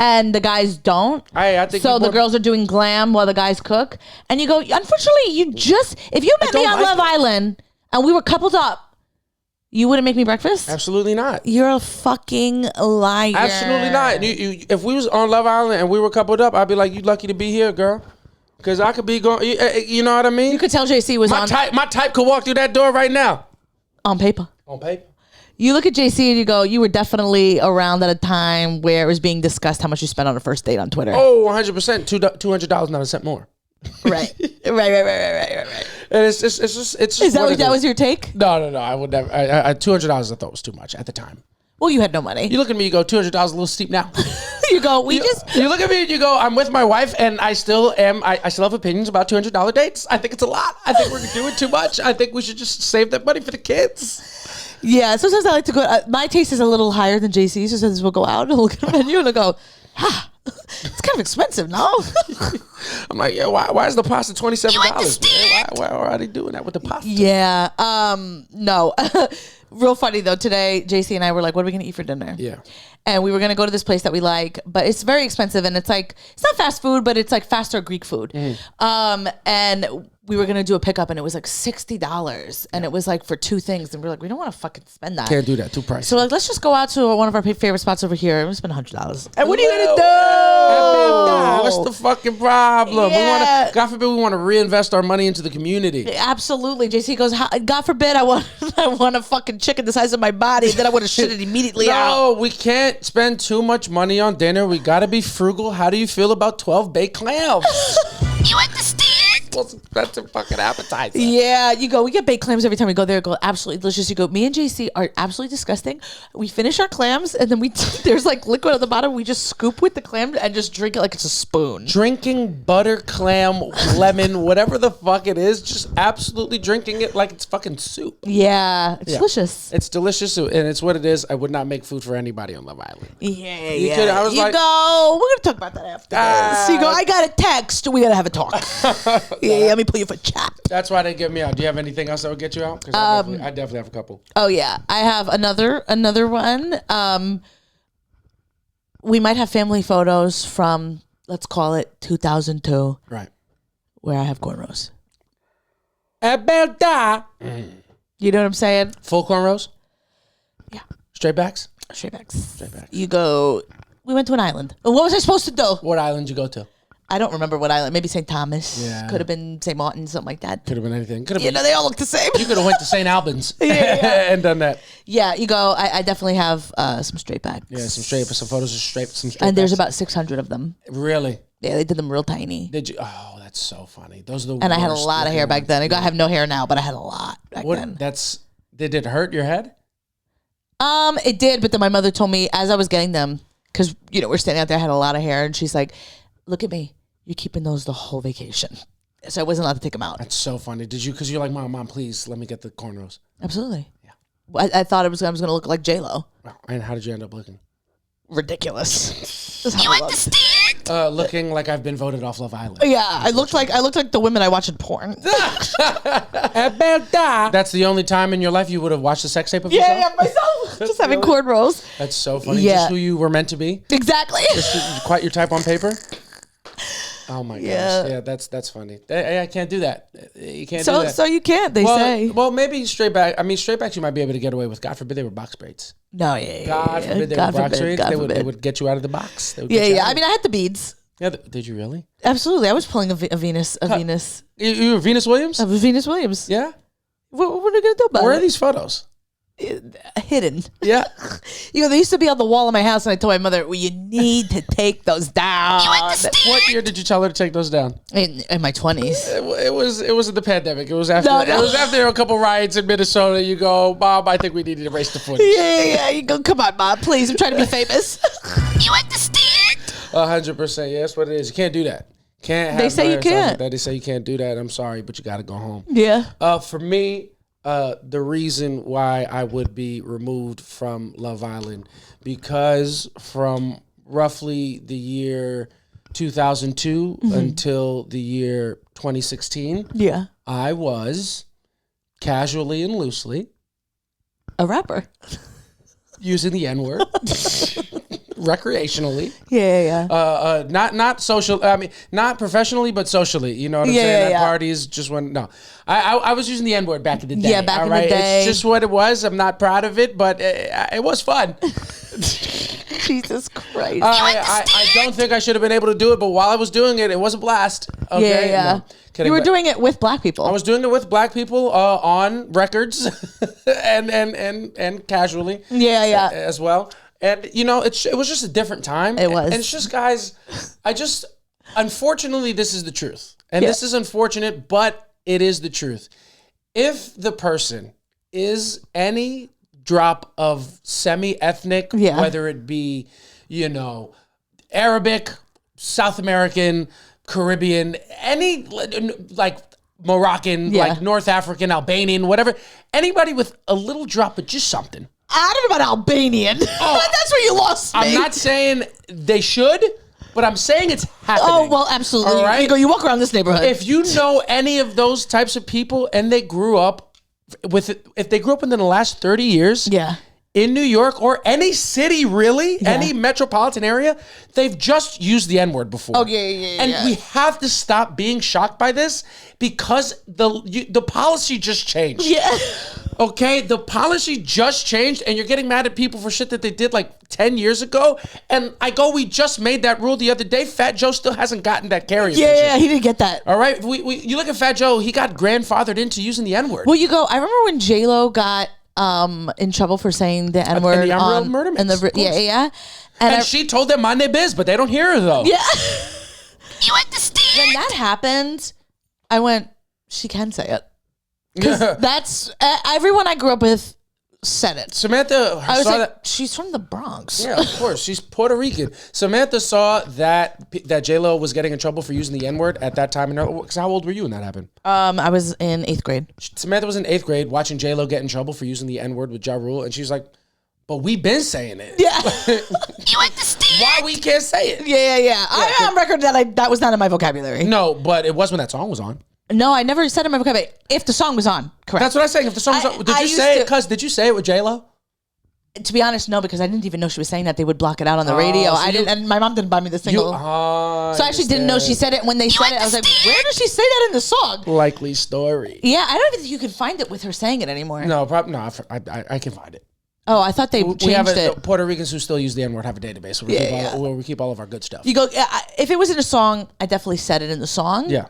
and the guys don't. I think so the girls are doing glam while the guys cook. And you go, unfortunately, if you met me on Love Island and we were coupled up, you wouldn't make me breakfast? Absolutely not. You're a fucking liar. Absolutely not. If we was on Love Island and we were coupled up, I'd be like, you lucky to be here, girl. Because I could be going, you know what I mean? You could tell JC was my type could walk through that door right now. On paper. On paper. You look at JC and you go, you were definitely around at a time where it was being discussed how much you spent on a first date on Twitter. Oh, 100%. $200, not a cent more. Right. Right. And it's just. Is that was your take? No. I would never. $200 I thought was too much at the time. Well, you had no money. You look at me, you go, $200 a little steep now. You go, you look at me and you go, I'm with my wife and I still have opinions about $200 dates. I think it's a lot. I think we're doing too much. I think we should just save that money for the kids. Yeah, sometimes I like to go, my taste is a little higher than JC's, so sometimes we'll go out and look at the menu and I'll go, it's kind of expensive, no? I'm like, yeah, why is the pasta $27? Man? Why are they doing that with the pasta? Yeah, no. Real funny though, today JC and I were like, what are we gonna eat for dinner? Yeah. And we were gonna go to this place that we like, but it's very expensive and it's not fast food, but it's like faster Greek food. And we were gonna do a pickup and it was like $60 and it was like for two things and we're like, we don't want to fucking spend that. Can't do that, too pricey. So like, let's just go out to one of our favorite spots over here and we spend $100. And what are you gonna do? What's the fucking problem? Yeah. God forbid we want to reinvest our money into the community. Absolutely. JC goes, God forbid I want a fucking chicken the size of my body, and then I want to shit it immediately out. No, we can't spend too much money on dinner. We got to be frugal. How do you feel about 12 baked clams? You understand? That's a fucking appetizer. Yeah, you go, we get baked clams every time we go there. Go, absolutely delicious. You go, me and JC are absolutely disgusting. We finish our clams, and then there's like liquid at the bottom. We just scoop with the clam and just drink it like it's a spoon. Drinking butter, clam, lemon, whatever the fuck it is, just absolutely drinking it like it's fucking soup. Yeah, it's delicious. It's delicious, and it's what it is. I would not make food for anybody on Love Island. Yeah, You yeah. could- I was you like- go, we're going to talk about that after this. You go, I got a text. We got to have a talk. Yeah, let me pull you for chat. That's why they get me out. Do you have anything else that would get you out? Because I definitely have a couple. Oh yeah, I have another one. We might have family photos from, let's call it 2002, Right. where I have cornrows. Abelda. You know what I'm saying? Full cornrows? Yeah. Straight backs? Straight backs. Straight backs. You go. We went to an island. What was I supposed to do? What island you go to? I don't remember what island. Maybe St. Thomas. Yeah. Could have been St. Martin, something like that. Could have been anything. Could have You been. know, they all look the same. You could have went to St. Albans and done that. Yeah, you go. I definitely have some straight backs. Yeah, some photos of some straight. And there's backs. about 600 of them. Really? Yeah, they did them real tiny. Did you? Oh, that's so funny. Those are the And I had a worst lot of hair looking back ones. then. I have no hair now, but I had a lot back What? then. Did it hurt your head? It did, but then my mother told me as I was getting them, because we're standing out there, I had a lot of hair, and she's like, "Look at me, you're keeping those the whole vacation." So I wasn't allowed to take them out. That's so funny. Did you? Because you're like, Mom, please let me get the cornrows. Absolutely. Yeah. I thought I was going to look like J-Lo. And how did you end up looking? Ridiculous. That's how You I looked. understand? Looking like I've been voted off Love Island. Yeah, I looked like the women I watch in porn. That's the only time in your life you would have watched a sex tape of yourself? yeah, myself. Just having cornrows. That's so funny. Yeah. Just who you were meant to be? Exactly. Quite your type on paper? Oh my Yeah. gosh. Yeah, that's funny. I can't do that. You can't do So that. so you can't. They say. Well, maybe straight back. I mean, straight backs you might be able to get away with. God forbid they were box braids. No, yeah. God forbid they were box braids. God They forbid. would get you out of the box. They would Yeah, get you yeah. out I of mean, I had the beads. Yeah, did you really? Absolutely. I was pulling a Venus. You were Venus Williams? Of Venus Williams. Yeah. What are we gonna do about Where it? are these photos? Hidden? Yeah. They used to be on the wall of my house, and I told my mother, "Well, you need to take those down." What year did you tell her to take those down? In my 20s. It was in the pandemic. It was after. No. It was after a couple riots in Minnesota. You go, Mom. I think we need to erase the footage. Yeah. You go, come on, Mom, please. I'm trying to be famous. You understand? 100%. Yeah, that's what it is. You can't do that. Can't. Have They say no you hair styles like can't. that. They say you can't do that. I'm sorry, but you got to go home. Yeah. For me, the reason why I would be removed from Love Island, because from roughly the year 2002 until the year 2016, Yeah. I was casually and loosely A rapper. using the N-word recreationally. Yeah. Not social. I mean, not professionally, but socially. You know what I'm Yeah, saying? yeah. At parties, just when no, I was using the N-word back in the day. Yeah, back all in the right? day. It's just what it was. I'm not proud of it, but it was fun. Jesus Christ. I don't think I should have been able to do it, but while I was doing it, it was a blast. Okay? yeah. No, kidding, You were but doing it with black people. I was doing it with black people on records and casually. Yeah. As well. And it was just a different time. It was. And it's just, guys, unfortunately, this is the truth. And Yeah. this is unfortunate, but it is the truth. If the person is any drop of semi-ethnic, Yeah. whether it be, Arabic, South American, Caribbean, any like Moroccan, Yeah. like North African, Albanian, whatever, anybody with a little drop of just something. I don't know about Albanian. That's where you lost me. I'm not saying they should, but I'm saying it's happening. Oh, well, absolutely. All right? You walk around this neighborhood. If you know any of those types of people and they grew up if they grew up within the last 30 years yeah. in New York or any city, really, Yeah. any metropolitan area, they've just used the N-word before. Oh, yeah. And we have to stop being shocked by this because the policy just changed. Yeah. Okay, the policy just changed, and you're getting mad at people for shit that they did like 10 years ago. And we just made that rule the other day. Fat Joe still hasn't gotten that carrier. Yeah, he didn't get that. All right, you look at Fat Joe, he got grandfathered into using the N-word. Well, I remember when J-Lo got in trouble for saying the N-word in the Emerald Murder Mix, yeah. And she told them mind their biz, but they don't hear her though. Yeah. You understand? When that happened, I went, she can say it. Because that's everyone I grew up with said it. Samantha I was saw like, that. she's from the Bronx. Yeah, of course. She's Puerto Rican. Samantha saw that J-Lo was getting in trouble for using the N-word at that time. Because how old were you when that happened? I was in 8th grade. Samantha was in 8th grade watching J-Lo get in trouble for using the N-word with Ja Rule. And she's like, but we been saying it. Yeah. You understand? Why we can't say it? Yeah. I'm on record that was not in my vocabulary. No, but it was when that song was on. No, I never said it in my vocabulary. If the song was on, correct. That's what I'm saying. If the song was on. Did you say it? Cuz, did you say it with J-Lo? To be honest, no, because I didn't even know she was saying that. They would block it out on the radio. So I didn't, and my mom didn't buy me the single. So I actually didn't know she said it. When they said it, I was like, where does she say that in the song? Likely story. Yeah, I don't even think you could find it with her saying it anymore. No, I can find it. Oh, I thought they changed We have it. Puerto Ricans who still use the N-word have a database where we keep all of our good stuff. You go, if it was in a song, I definitely said it in the song. Yeah.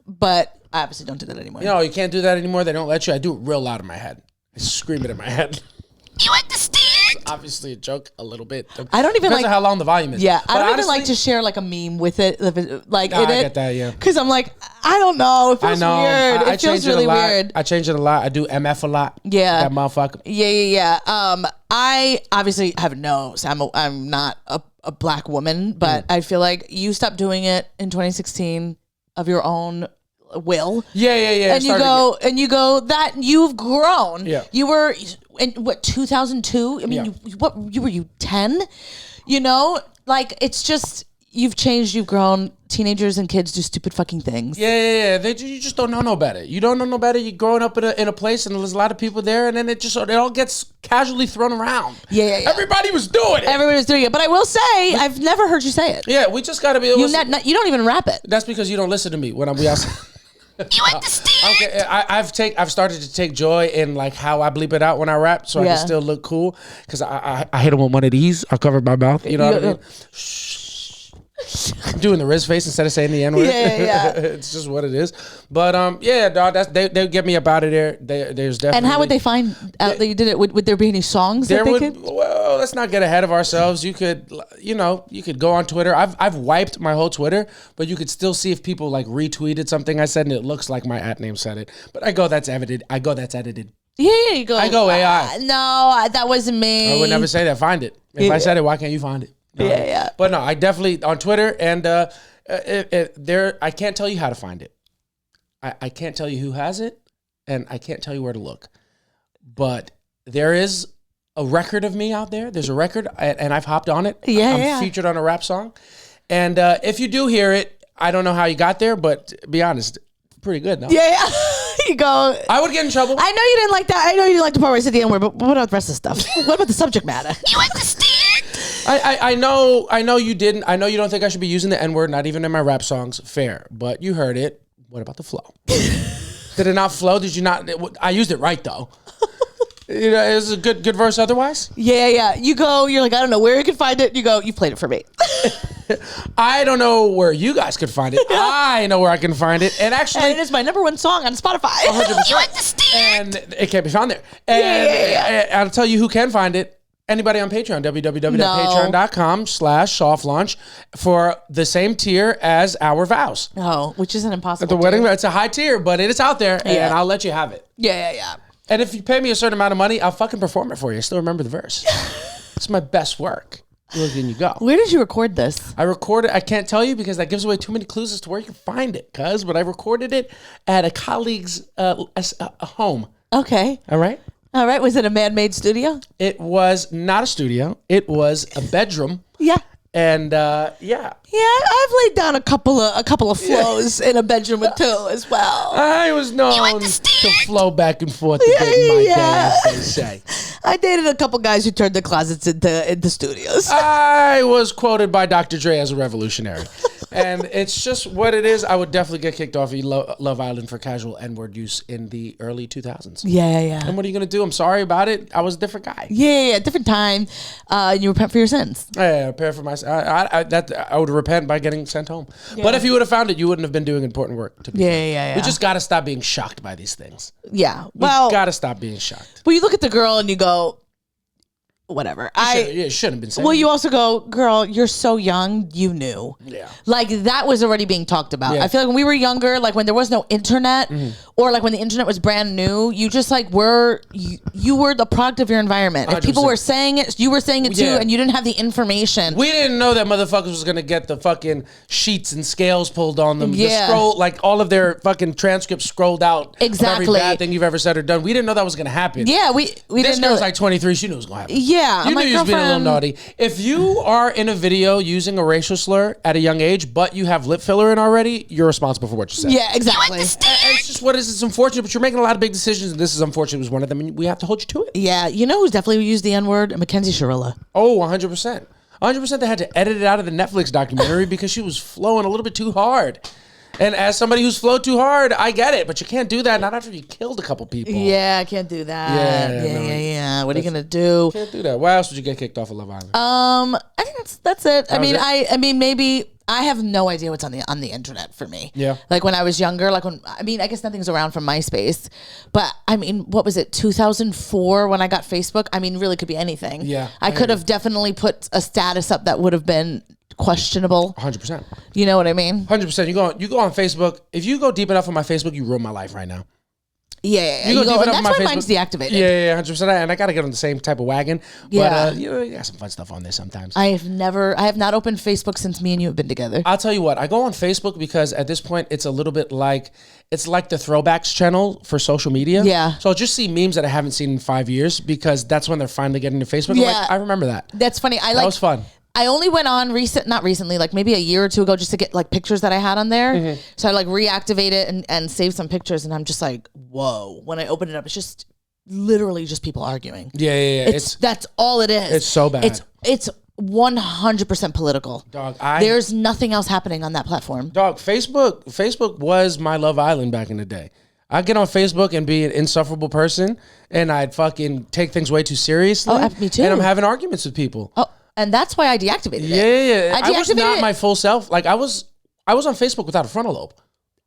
But I obviously don't do that anymore. No, you can't do that anymore. They don't let you. I do it real loud in my head. I scream it in my head. You understand? Obviously a joke, a little bit. I don't even Depends on how long the volume is. Yeah, But I don't honestly, even like to share like a meme with it, like Nah, in I it. get that, yeah. Because I'm like, I don't know. It feels weird. It feels really weird. I change it a lot. I do MF a lot. Yeah. That motherfucker. Yeah. I obviously have I'm not a black woman, but I feel like you stopped doing it in 2016 of your own will. Yeah. And you go that you've grown. Yeah. You were in what 2002? I mean, Yeah. were you 10? You know, like it's just you've changed, you've grown. Teenagers and kids do stupid fucking things. Yeah. You just don't know no better. You don't know no better. You're growing up in a place and there's a lot of people there, and then it all gets casually thrown around. Yeah. Everybody was doing it. Everybody was doing it, but I will say I've never heard you say it. Yeah, we just gotta be. You don't even rap it. That's because you don't listen to me when we outside. You understand? Okay, I've started to take joy in like how I bleep it out when I rap, so I can still look cool. Because I hit him with one of these. I covered my mouth. You know what I mean? I'm doing the Riz face instead of saying the N-word. Yeah. It's just what it is. But yeah, dog. They get me up out of there. There's definitely. And how would they find out that you did it? Would there be any songs that they could? Well, let's not get ahead of ourselves. You could go on Twitter. I've wiped my whole Twitter, but you could still see if people like retweeted something I said and it looks like my @ name said it. But that's edited. That's edited. Yeah, you go. I go AI. No, that wasn't me. I would never say that. Find it. If I said it, why can't you find it? Yeah. But no, I definitely on Twitter and I can't tell you how to find it. I can't tell you who has it, and I can't tell you where to look. But there is a record of me out there. There's a record, and I've hopped on it. I'm featured on a rap song. And if you do hear it, I don't know how you got there, but be honest, pretty good, no? Yeah. You go. I would get in trouble. I know you didn't like that. I know you didn't like the part where I said the N-word, but what about the rest of the stuff? What about the subject matter? You understand? I know you didn't. I know you don't think I should be using the N-word, not even in my rap songs. Fair. But you heard it. What about the flow? Did it not flow? Did you not? I used it right, though. You know, it was a good verse otherwise. Yeah. You go, you're like, I don't know where you can find it. You go, you played it for me. I don't know where you guys could find it. I know where I can find it. And actually, and it is my #1 song on Spotify. 100%. You understand? And it can't be found there. And I'll tell you who can find it. Anybody on Patreon, www.patreon.com/softlaunch for the same tier as our vows. No, which is an impossible The wedding, it's a high tier, but it is out there, Yeah. and I'll let you have it. Yeah. And if you pay me a certain amount of money, I'll fucking perform it for you. I still remember the verse. It's my best work. Look, in you go. Where did you record this? I recorded. I can't tell you because that gives away too many clues as to where you can find it. But I recorded it at a colleague's home. Okay. All right. Was it a man-made studio? It was not a studio. It was a bedroom. Yeah. And Yeah, I've laid down a couple of flows in a bedroom or two as well. I was known to flow back and forth a bit in my day, as they say. I dated a couple guys who turned their closets into studios. I was quoted by Dr. Dre as a revolutionary. And it's just what it is. I would definitely get kicked off of Love Island for casual N-word use in the early 2000s. Yeah. And what are you going to do? I'm sorry about it. I was a different guy. Yeah, different time. You repent for your sins. Yeah, prepare for myself. I would repent by getting sent home. But if you would have found it, you wouldn't have been doing important work. To people. Yeah. We just got to stop being shocked by these things. Yeah. We Well, got to stop being shocked. well, you look at the girl and you go, whatever. It shouldn't have been saying. Well, you also go, girl, you're so young, you knew. Yeah. Like, that was already being talked about. Yeah. I feel like when we were younger, like when there was no internet, or like when the internet was brand new, you just like you were the product of your environment. If people 100%. were saying it, you were saying it too, Yeah. and you didn't have the information. We didn't know that motherfuckers was gonna get the fucking sheets and scales pulled on them. Yeah. The scroll, like all of their fucking transcripts scrolled out. Of Exactly. every bad thing you've ever said or done. We didn't know that was gonna happen. Yeah, we This didn't know. girl's like 23. She knew it was gonna happen. Yeah, You my knew you was being a little girlfriend- naughty. If you are in a video using a racial slur at a young age, but you have lip filler in already, you're responsible for what you said. Yeah, exactly. It's just what is. It's unfortunate, but you're making a lot of big decisions, and this is unfortunate. Was one of them, and we have to hold you to it. Yeah, you know who's definitely used the N-word? Mackenzie Shirilla. Oh, 100%. 100%. They had to edit it out of the Netflix documentary because she was flowing a little bit too hard. And as somebody who's flowed too hard, I get it, but you can't do that. Not after you killed a couple people. Yeah, I can't do that. Yeah. What are you gonna do? Can't do that. Why else would you get kicked off of Love Island? I think that's it. I was mean, it? I mean, maybe I have no idea what's on the internet for me. Yeah. Like when I was younger, I guess nothing's around from MySpace, but I mean, what was it, 2004 when I got Facebook? I mean, really could be anything. Yeah, I could have definitely put a status up that would have been questionable. 100%. You know what I mean? 100%. You go on Facebook. If you go deep enough on my Facebook, you ruin my life right now. Yeah. You go deep and enough on that's my why mine's deactivated. Yeah, 100%. And I got to get on the same type of wagon. Yeah. But, you got some fun stuff on there sometimes. I have not opened Facebook since me and you have been together. I'll tell you what, I go on Facebook because at this point it's a little bit like the throwbacks channel for social media. Yeah. So I'll just see memes that I haven't seen in 5 years because that's when they're finally getting to Facebook. I'm Yeah. like, I remember that. That's funny. That was fun. I only went on not recently, like maybe a year or two ago, just to get like pictures that I had on there. Mm-hmm. So I like reactivate it and save some pictures, and I'm just like, whoa. When I open it up, it's just literally just people arguing. Yeah. That's all it is. it's so bad. It's 100% political. Dog, There's nothing else happening on that platform. Dog, Facebook was my Love Island back in the day. I'd get on Facebook and be an insufferable person, and I'd fucking take things way too seriously. Oh, me too. And I'm having arguments with people. Oh, and that's why I deactivated it. Yeah. I was deactivated not it. my full self. Like I was on Facebook without a frontal lobe.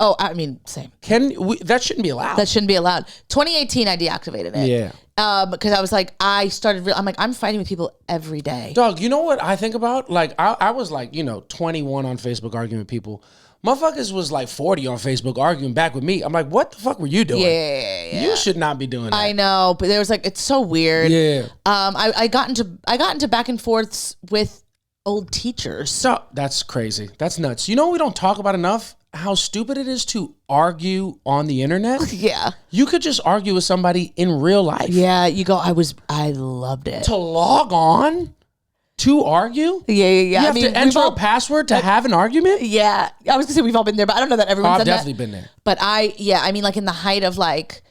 Oh, I mean, same. That shouldn't be allowed. That shouldn't be allowed. 2018, I deactivated it. Yeah. Because I was like, I'm fighting with people every day. Dog, you know what I think about? Like, I was like, 21 on Facebook arguing with people. Motherfuckers was like 40 on Facebook arguing back with me. I'm like, what the fuck were you doing? Yeah. You should not be doing that. I know, but there was like, it's so weird. Yeah. I got into back and forths with old teachers. So that's crazy. That's nuts. You know what we don't talk about enough? How stupid it is to argue on the internet. Yeah. You could just argue with somebody in real life. Yeah. I loved it. To log on to argue? Yeah. You have to enter we've a password to have an argument? Yeah. I was gonna say we've all been there, but I don't know that everyone's I've done definitely that. been there. But I mean, like in the height of like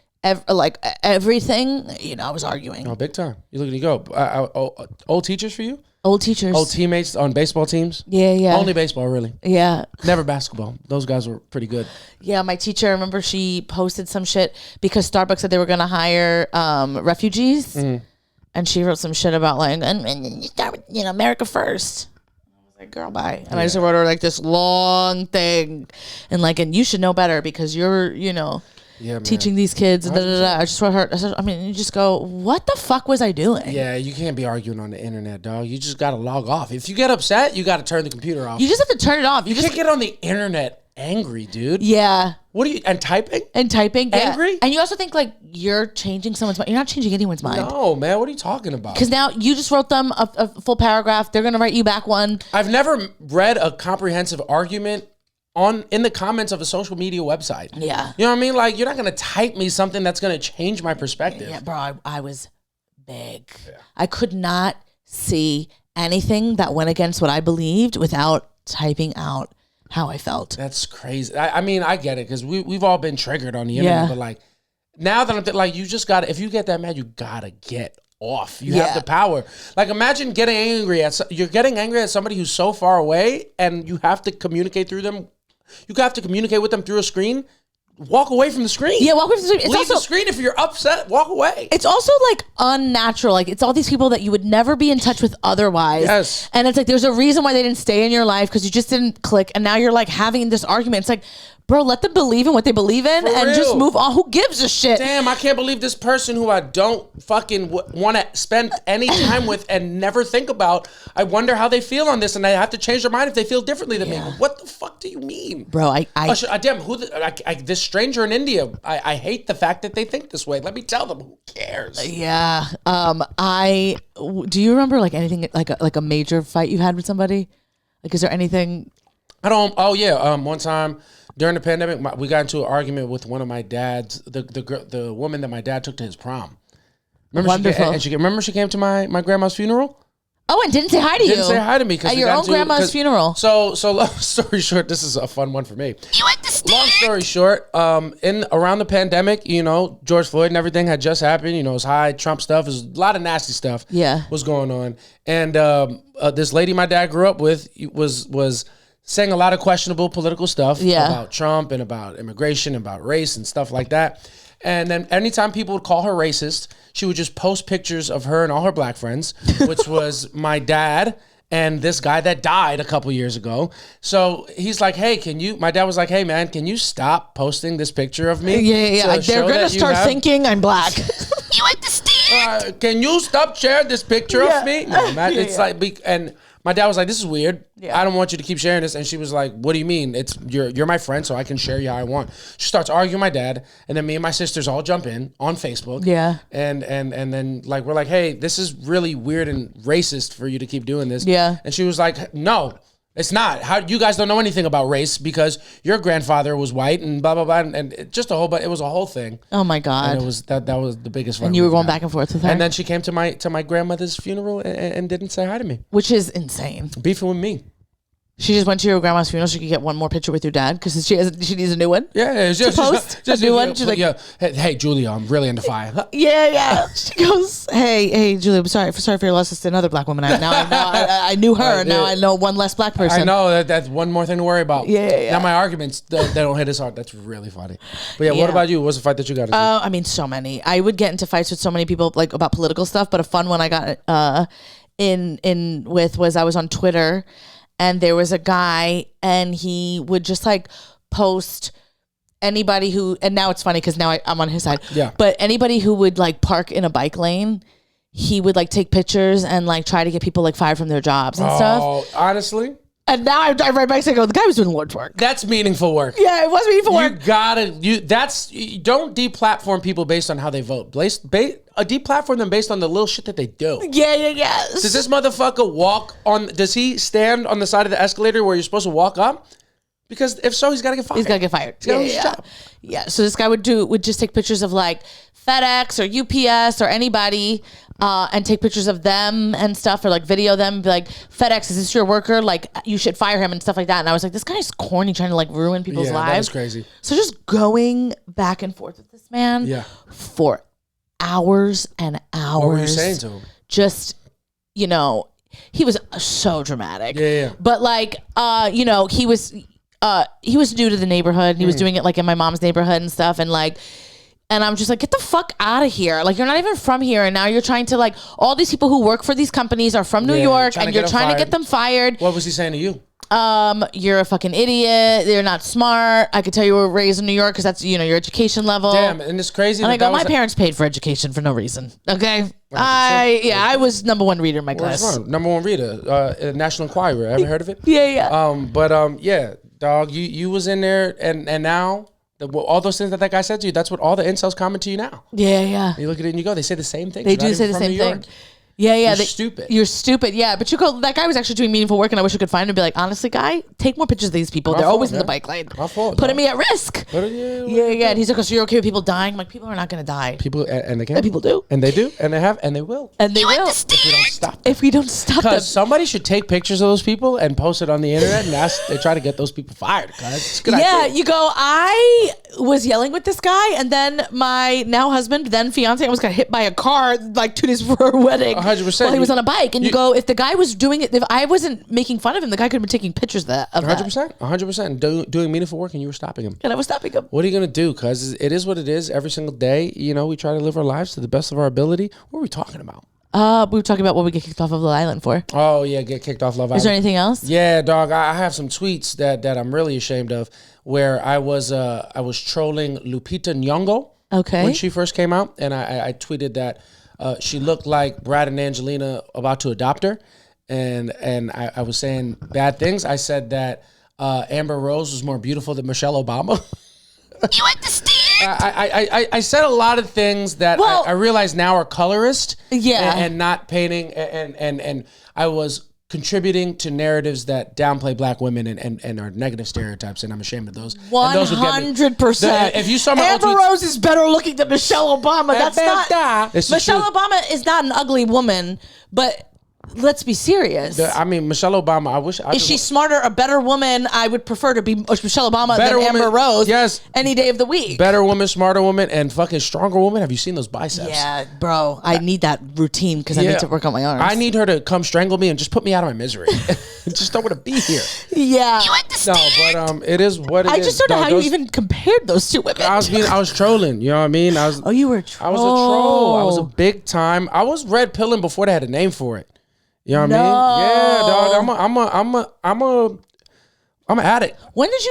everything, I was arguing. Oh, big time. You look at you go. Old teachers for you? Old teachers. Old teammates on baseball teams? Yeah. Only baseball, really. Yeah. Never basketball. Those guys were pretty good. Yeah, my teacher, I remember she posted some shit because Starbucks said they were going to hire refugees. Mm-hmm. And she wrote some shit about like, and you start with, America first. I was like, girl, bye. And I just wrote her like this long thing. And you should know better because you're, Yeah, man. teaching these kids. And I just wrote her, you just go, what the fuck was I doing? Yeah, you can't be arguing on the internet, dog. You just got to log off. If you get upset, you got to turn the computer off. You just have to turn it off. You can't get on the internet angry, dude. Yeah. What are you, and typing? And typing. Yeah. Angry? And you also think like you're changing someone's mind. You're not changing anyone's mind. No, man. What are you talking about? Because now you just wrote them a full paragraph. They're going to write you back one. I've never read a comprehensive argument in the comments of a social media website. Yeah. You know what I mean? Like, you're not going to type me something that's going to change my perspective. Yeah, bro, I was big. Yeah. I could not see anything that went against what I believed without typing out how I felt. That's crazy. I mean, I get it because we've all been triggered on the internet, Yeah. but like, now that I'm like, you just got to, if you get that mad, you got to get off. You have the power. Like, imagine getting angry you're getting angry at somebody who's so far away, and you have to communicate through them. You have to communicate with them through a screen. Walk away from the screen. Yeah, walk away from the screen. It's Leave also, the screen. If you're upset, walk away. It's also like unnatural. Like, it's all these people that you would never be in touch with otherwise. Yes. And it's like, there's a reason why they didn't stay in your life, because you just didn't click. And now you're like having this argument. It's like, bro, let them believe in what they believe in and just move on. Who gives a shit? Damn, I can't believe this person who I don't fucking want to spend any time with and never think about. I wonder how they feel on this, and I have to change their mind if they feel differently than me. What the fuck do you mean? Bro, damn, this stranger in India, I hate the fact that they think this way. Let me tell them, who cares? Yeah. Do you remember like anything, like a major fight you had with somebody? Like, is there anything? One time during the pandemic, we got into an argument with one of my dad's, the woman that my dad took to his prom. Wonderful. Remember she came to my grandma's funeral? Oh, and didn't say hi to you. Didn't say hi to me. At your own grandma's funeral. So long story short, this is a fun one for me. You understand? Long story short, around the pandemic, George Floyd and everything had just happened. It was high Trump stuff. It was a lot of nasty stuff. Was going on. And this lady my dad grew up with was saying a lot of questionable political stuff about Trump and about immigration, about race and stuff like that. And then anytime people would call her racist, she would just post pictures of her and all her black friends, which was my dad and this guy that died a couple years ago. So he's like, hey, my dad was like, hey man, can you stop posting this picture of me? Yeah. Like, they're going to start thinking I'm black. You understand? Can you stop sharing this picture of me? No, man, like, and my dad was like, this is weird. I don't want you to keep sharing this. And she was like, what do you mean? You're my friend, so I can share you how I want. She starts arguing with my dad, and then me and my sisters all jump in on Facebook. Yeah. And then like we're like, hey, this is really weird and racist for you to keep doing this. Yeah. And she was like, no, it's not. How you guys don't know anything about race because your grandfather was white and blah blah blah, and it just it was a whole thing. Oh my god! And it was that was the biggest. And you were going back and forth with her. And then she came to my grandmother's funeral and didn't say hi to me, which is insane. Beefing with me. She just went to your grandma's funeral. She could get one more picture with your dad because she needs a new one. Yeah, just a new one. She's like, hey, Julia, I'm really into fire. Yeah. She goes, hey, Julia, I'm sorry for your loss. It's another black woman. I knew her. Now I know one less black person. I know that's one more thing to worry about. Yeah. Now my arguments they don't hit as hard. That's really funny. But what about you? What's the fight that you got into? I mean, so many. I would get into fights with so many people like about political stuff. But a fun one I got in with was I was on Twitter. And there was a guy, and he would just like post anybody who, and now it's funny because now I'm on his side. Yeah. But anybody who would like park in a bike lane, he would like take pictures and like try to get people like fired from their jobs and stuff. Oh, honestly? And now I drive right back and go, the guy was doing Lord's work. That's meaningful work. Yeah, it was meaningful work. Don't deplatform people based on how they vote. Deplatform them based on the little shit that they do. Yeah. Does this motherfucker does he stand on the side of the escalator where you're supposed to walk up? Because if so, he's got to get fired. He's got to get fired. He's got to lose his job. Yeah, so this guy would just take pictures of like FedEx or UPS or anybody and take pictures of them and stuff or like video them and be like, FedEx, is this your worker? Like, you should fire him and stuff like that. And I was like, this guy's corny trying to like ruin people's lives. That is crazy. So just going back and forth with this man for hours and hours. What were you saying to him? Just, he was so dramatic. Yeah. But like, he was new to the neighborhood. He was doing it like in my mom's neighborhood and stuff. And I'm just like, get the fuck out of here. Like, you're not even from here. And now you're trying to like, all these people who work for these companies are from New York and you're trying to get them fired. What was he saying to you? You're a fucking idiot. You're not smart. I could tell you were raised in New York because that's, your education level. Damn, and it's crazy. And I go, my parents paid for education for no reason. Okay. I was number one reader in my class. Number one reader, National Enquirer. Ever heard of it? Yeah. Dog, you was in there and now all those things that guy said to you, that's what all the incels comment to you now. Yeah. You look at it and you go, they say the same thing. They do say the same thing. Yeah, You're stupid. You're stupid. Yeah, but you go. That guy was actually doing meaningful work, and I wish I could find him and be like, honestly, guy, take more pictures of these people. They're always in the bike lane. My fault. Putting me at risk. Yeah. And he's like, so you're okay with people dying? I'm like, people are not going to die. People and they can. And people do. And they do. And they have. And they will. And they will. If we don't stop them. If we don't stop them. Because somebody should take pictures of those people and post it on the internet, and they try to get those people fired. It's a good idea. You go, I was yelling with this guy, and then my now husband, then fiance, almost got hit by a car like 2 days before her wedding. 100%. While he was on a bike. And you go, if the guy was doing it, if I wasn't making fun of him, the guy could have been taking pictures of that. 100%. Doing meaningful work, and you were stopping him. And I was stopping him. What are you going to do? Because it is what it is. Every single day, we try to live our lives to the best of our ability. What are we talking about? We were talking about what we get kicked off of Love Island for. Oh, yeah, get kicked off Love Island. Is there anything else? Yeah, dog. I have some tweets that I'm really ashamed of where I was trolling Lupita Nyong'o when she first came out. And I tweeted that she looked like Brad and Angelina about to adopt her. And I was saying bad things. I said that Amber Rose was more beautiful than Michelle Obama. You understand? I said a lot of things that I realize now are colorist, and not painting, and I was contributing to narratives that downplay black women and are negative stereotypes, and I'm ashamed of those. 100%. If you saw my Amber Rose is better looking than Michelle Obama. That's not. Michelle Obama is not an ugly woman, but. Let's be serious. Michelle Obama, is she smarter, a better woman? I would prefer to be Michelle Obama than Amber Rose. Yes. Any day of the week. Better woman, smarter woman, and fucking stronger woman. Have you seen those biceps? Yeah, bro. I need that routine because I need to work on my arms. I need her to come strangle me and just put me out of my misery. Just don't want to be here. Yeah. You understand? No, but it is what it is. I just don't know how you even compared those two women. I was trolling. You know what I mean? You were a troll. I was a troll. I was a big time. I was red pilling before they had a name for it. You know what I mean? Yeah, dog. I'm an addict.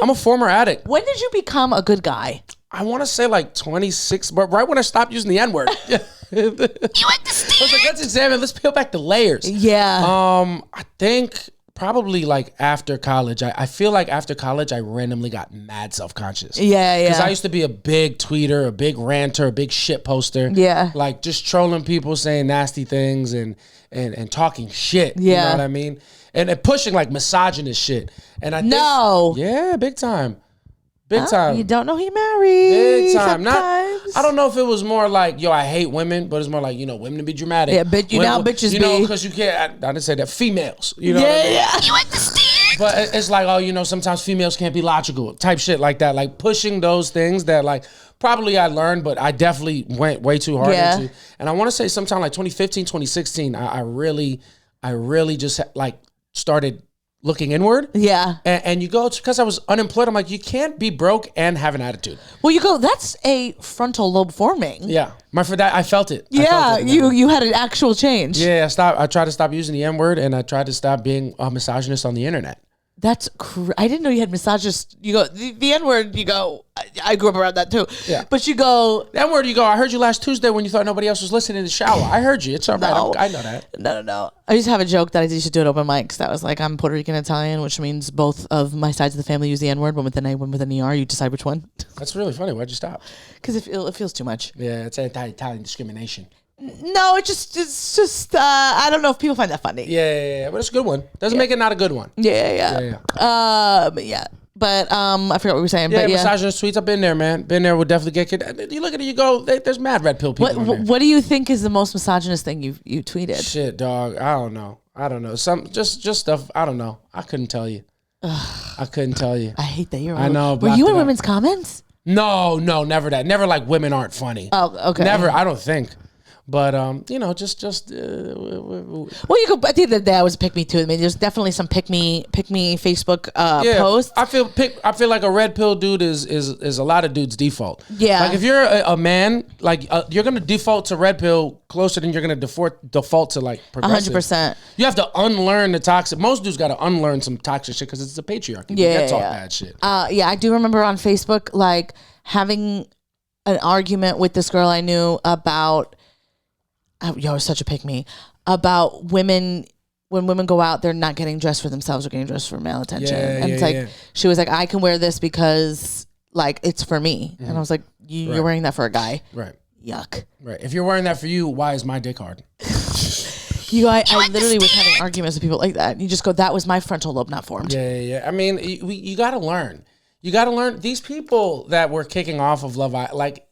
I'm a former addict. When did you become a good guy? I want to say like 26, but right when I stopped using the N-word. You understand? I was like, let's examine. Let's peel back the layers. Yeah. I think probably like after college. I feel like after college, I randomly got mad self-conscious. Yeah. Because I used to be a big tweeter, a big ranter, a big shit poster. Yeah. Like just trolling people, saying nasty things and talking shit. Yeah. You know what I mean? And pushing like misogynist shit. And I think, yeah, big time. Big time. You don't know he married. Big time. Sometimes. I don't know if it was more like, I hate women, but it's more like, women to be dramatic. Yeah, bitches be. Because you can't, I didn't say that, females. You know what I mean? Yeah. You understand? But it's like, sometimes females can't be logical, type shit like that. Like pushing those things that like, probably I learned, but I definitely went way too hard into. And I want to say sometime like 2015, 2016, I really just like started looking inward. Yeah. And you go, it's because I was unemployed. I'm like, you can't be broke and have an attitude. Well, you go, that's a frontal lobe forming. Yeah. For that, I felt it. Yeah, you had an actual change. Yeah, I tried to stop using the N-word, and I tried to stop being a misogynist on the internet. That's I didn't know you had misogynist. You go, the N-word, you go, I grew up around that too. Yeah. But you go. The N-word, you go, I heard you last Tuesday when you thought nobody else was listening in the shower. I heard you. It's all right. I know that. No. I used to have a joke that I used to do at open mics that was like, I'm Puerto Rican Italian, which means both of my sides of the family use the N-word, one with an A, one with an ER. You decide which one. That's really funny. Why'd you stop? Because it feels too much. Yeah, it's anti-Italian discrimination. No, it's just I don't know if people find that funny. Yeah, but it's a good one. Doesn't make it not a good one. Yeah. But I forgot what we were saying. Yeah, but misogynist tweets. I've been there, man. Been there. Would definitely get kicked. You look at it, you go, there's mad red pill people. What do you think is the most misogynist thing you tweeted? Shit, dog. I don't know. Some just stuff. I don't know. I couldn't tell you. I couldn't tell you. I hate that you're. I know. Were you in women's comments? No, never that. Never like women aren't funny. Oh, okay. Never. I don't think. But just. Well, you go. At the end of the day, I was pick me too. I mean, there's definitely some pick me Facebook posts. I feel like a red pill dude is a lot of dudes' default. Yeah. Like if you're a man, like you're gonna default to red pill closer than you're gonna default to like progressive. 100%. You have to unlearn the toxic. Most dudes got to unlearn some toxic shit because it's a patriarchy. Yeah. You can't talk bad shit. I do remember on Facebook like having an argument with this girl I knew about. It was such a pick me about women. When women go out, they're not getting dressed for themselves or getting dressed for male attention. And it's like, she was like, I can wear this because like it's for me. And I was like, you're wearing that for a guy. Right. Yuck. Right. If you're wearing that for you, why is my dick hard? I literally was having arguments with people like that. You just go, that was my frontal lobe not formed. Yeah. I mean, you got to learn. You got to learn. These people that were kicking off of Love Island, like,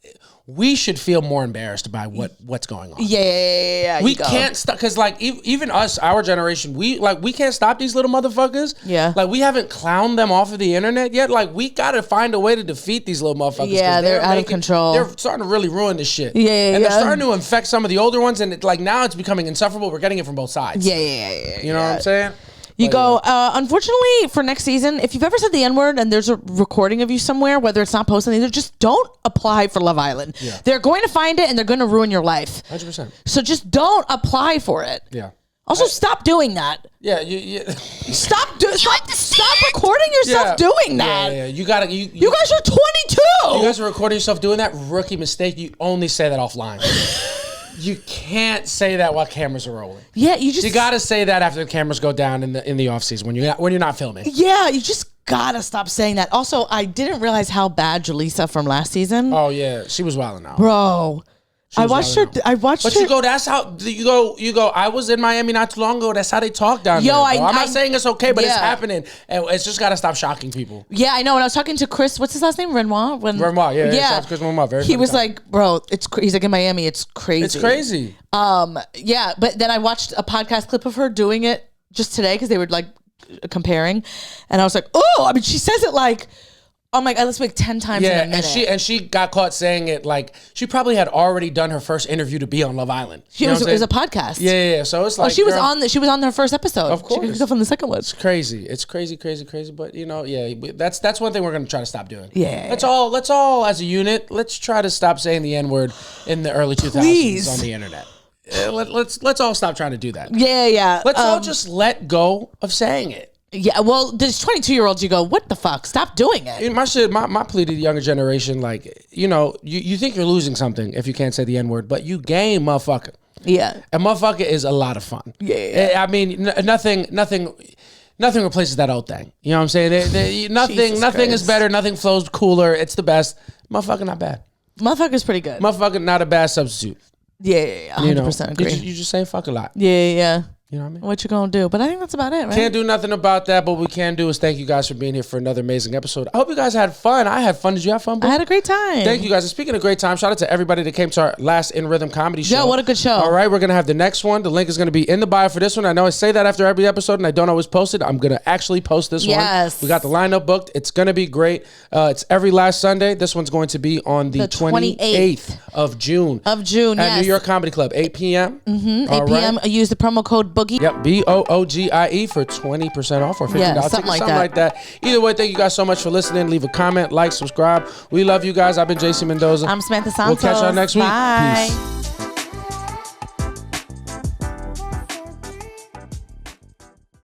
we should feel more embarrassed by what's going on. Yeah. We can't stop, because like even us, our generation, we can't stop these little motherfuckers. Yeah. Like, we haven't clowned them off of the internet yet. Like, we gotta find a way to defeat these little motherfuckers. Yeah, they're out of control. They're starting to really ruin this shit. Yeah. And they're starting to infect some of the older ones, and now it's becoming insufferable. We're getting it from both sides. Yeah. You know what I'm saying? You go, unfortunately, for next season, if you've ever said the N-word and there's a recording of you somewhere, whether it's not posted either, just don't apply for Love Island. Yeah. They're going to find it and they're going to ruin your life. 100%. So just don't apply for it. Yeah. Also, stop doing that. Yeah, Stop recording yourself doing that. Yeah. You guys are 22. You guys are recording yourself doing that. Rookie mistake. You only say that offline. You can't say that while cameras are rolling. Yeah, you gotta say that after the cameras go down in the off season when you're not filming. Yeah, you just gotta stop saying that. Also, I didn't realize how bad Jaleesa from last season. Oh yeah, she was wilding out, bro. I watched her. But you go. That's how you go. You go. I was in Miami not too long ago. That's how they talk down there. I'm not saying it's okay, but it's happening, and it's just got to stop shocking people. Yeah, I know. When I was talking to Chris, what's his last name? Renoir. Yeah. Chris Renoir. He was like, bro, he's like in Miami. It's crazy. It's crazy. Yeah, but then I watched a podcast clip of her doing it just today because they were like comparing, and I was like, oh, I mean, she says it like. Oh my God, let's make 10 times in a minute. and she got caught saying it like she probably had already done her first interview to be on Love Island. It was a podcast. Yeah. So it's like she was on her first episode. Of course, she could go from the second one. It's crazy. But that's one thing we're gonna try to stop doing. Yeah. Let's all as a unit. Let's try to stop saying the N-word in the early 2000s on the internet. Let's all stop trying to do that. Yeah. Let's all just let go of saying it. Yeah, well, there's 22-year-olds. You go, what the fuck? Stop doing it. My plea to the younger generation, like, you think you're losing something if you can't say the N-word, but you gain motherfucker. Yeah, and motherfucker is a lot of fun. Yeah. I mean, nothing replaces that old thing. You know what I'm saying? Nothing is better. Nothing flows cooler. It's the best. Motherfucker, not bad. Motherfucker's pretty good. Motherfucker, not a bad substitute. Yeah, 100% agree. You just say fuck a lot. Yeah. You know what I mean? What you gonna do? But I think that's about it, right? Can't do nothing about that, but what we can do is thank you guys for being here for another amazing episode. I hope you guys had fun. I had fun. Did you have fun, bro? I had a great time. Thank you guys. And speaking of great time, shout out to everybody that came to our last In Rhythm comedy show. Yo, what a good show. All right, we're going to have the next one. The link is going to be in the bio for this one. I know I say that after every episode, and I don't always post it. I'm going to actually post this one. Yes. We got the lineup booked. It's going to be great. It's every last Sunday. This one's going to be on the 28th of June. At New York Comedy Club, 8 p.m. 8 p.m. Use the promo code BOOGIE. Yep, BOOGIE for 20% off or $50. Something like that. Either way, thank you guys so much for listening. Leave a comment, like, subscribe. We love you guys. I've been JC Mendoza. I'm Samantha Santos. We'll catch y'all next week. Bye. Peace.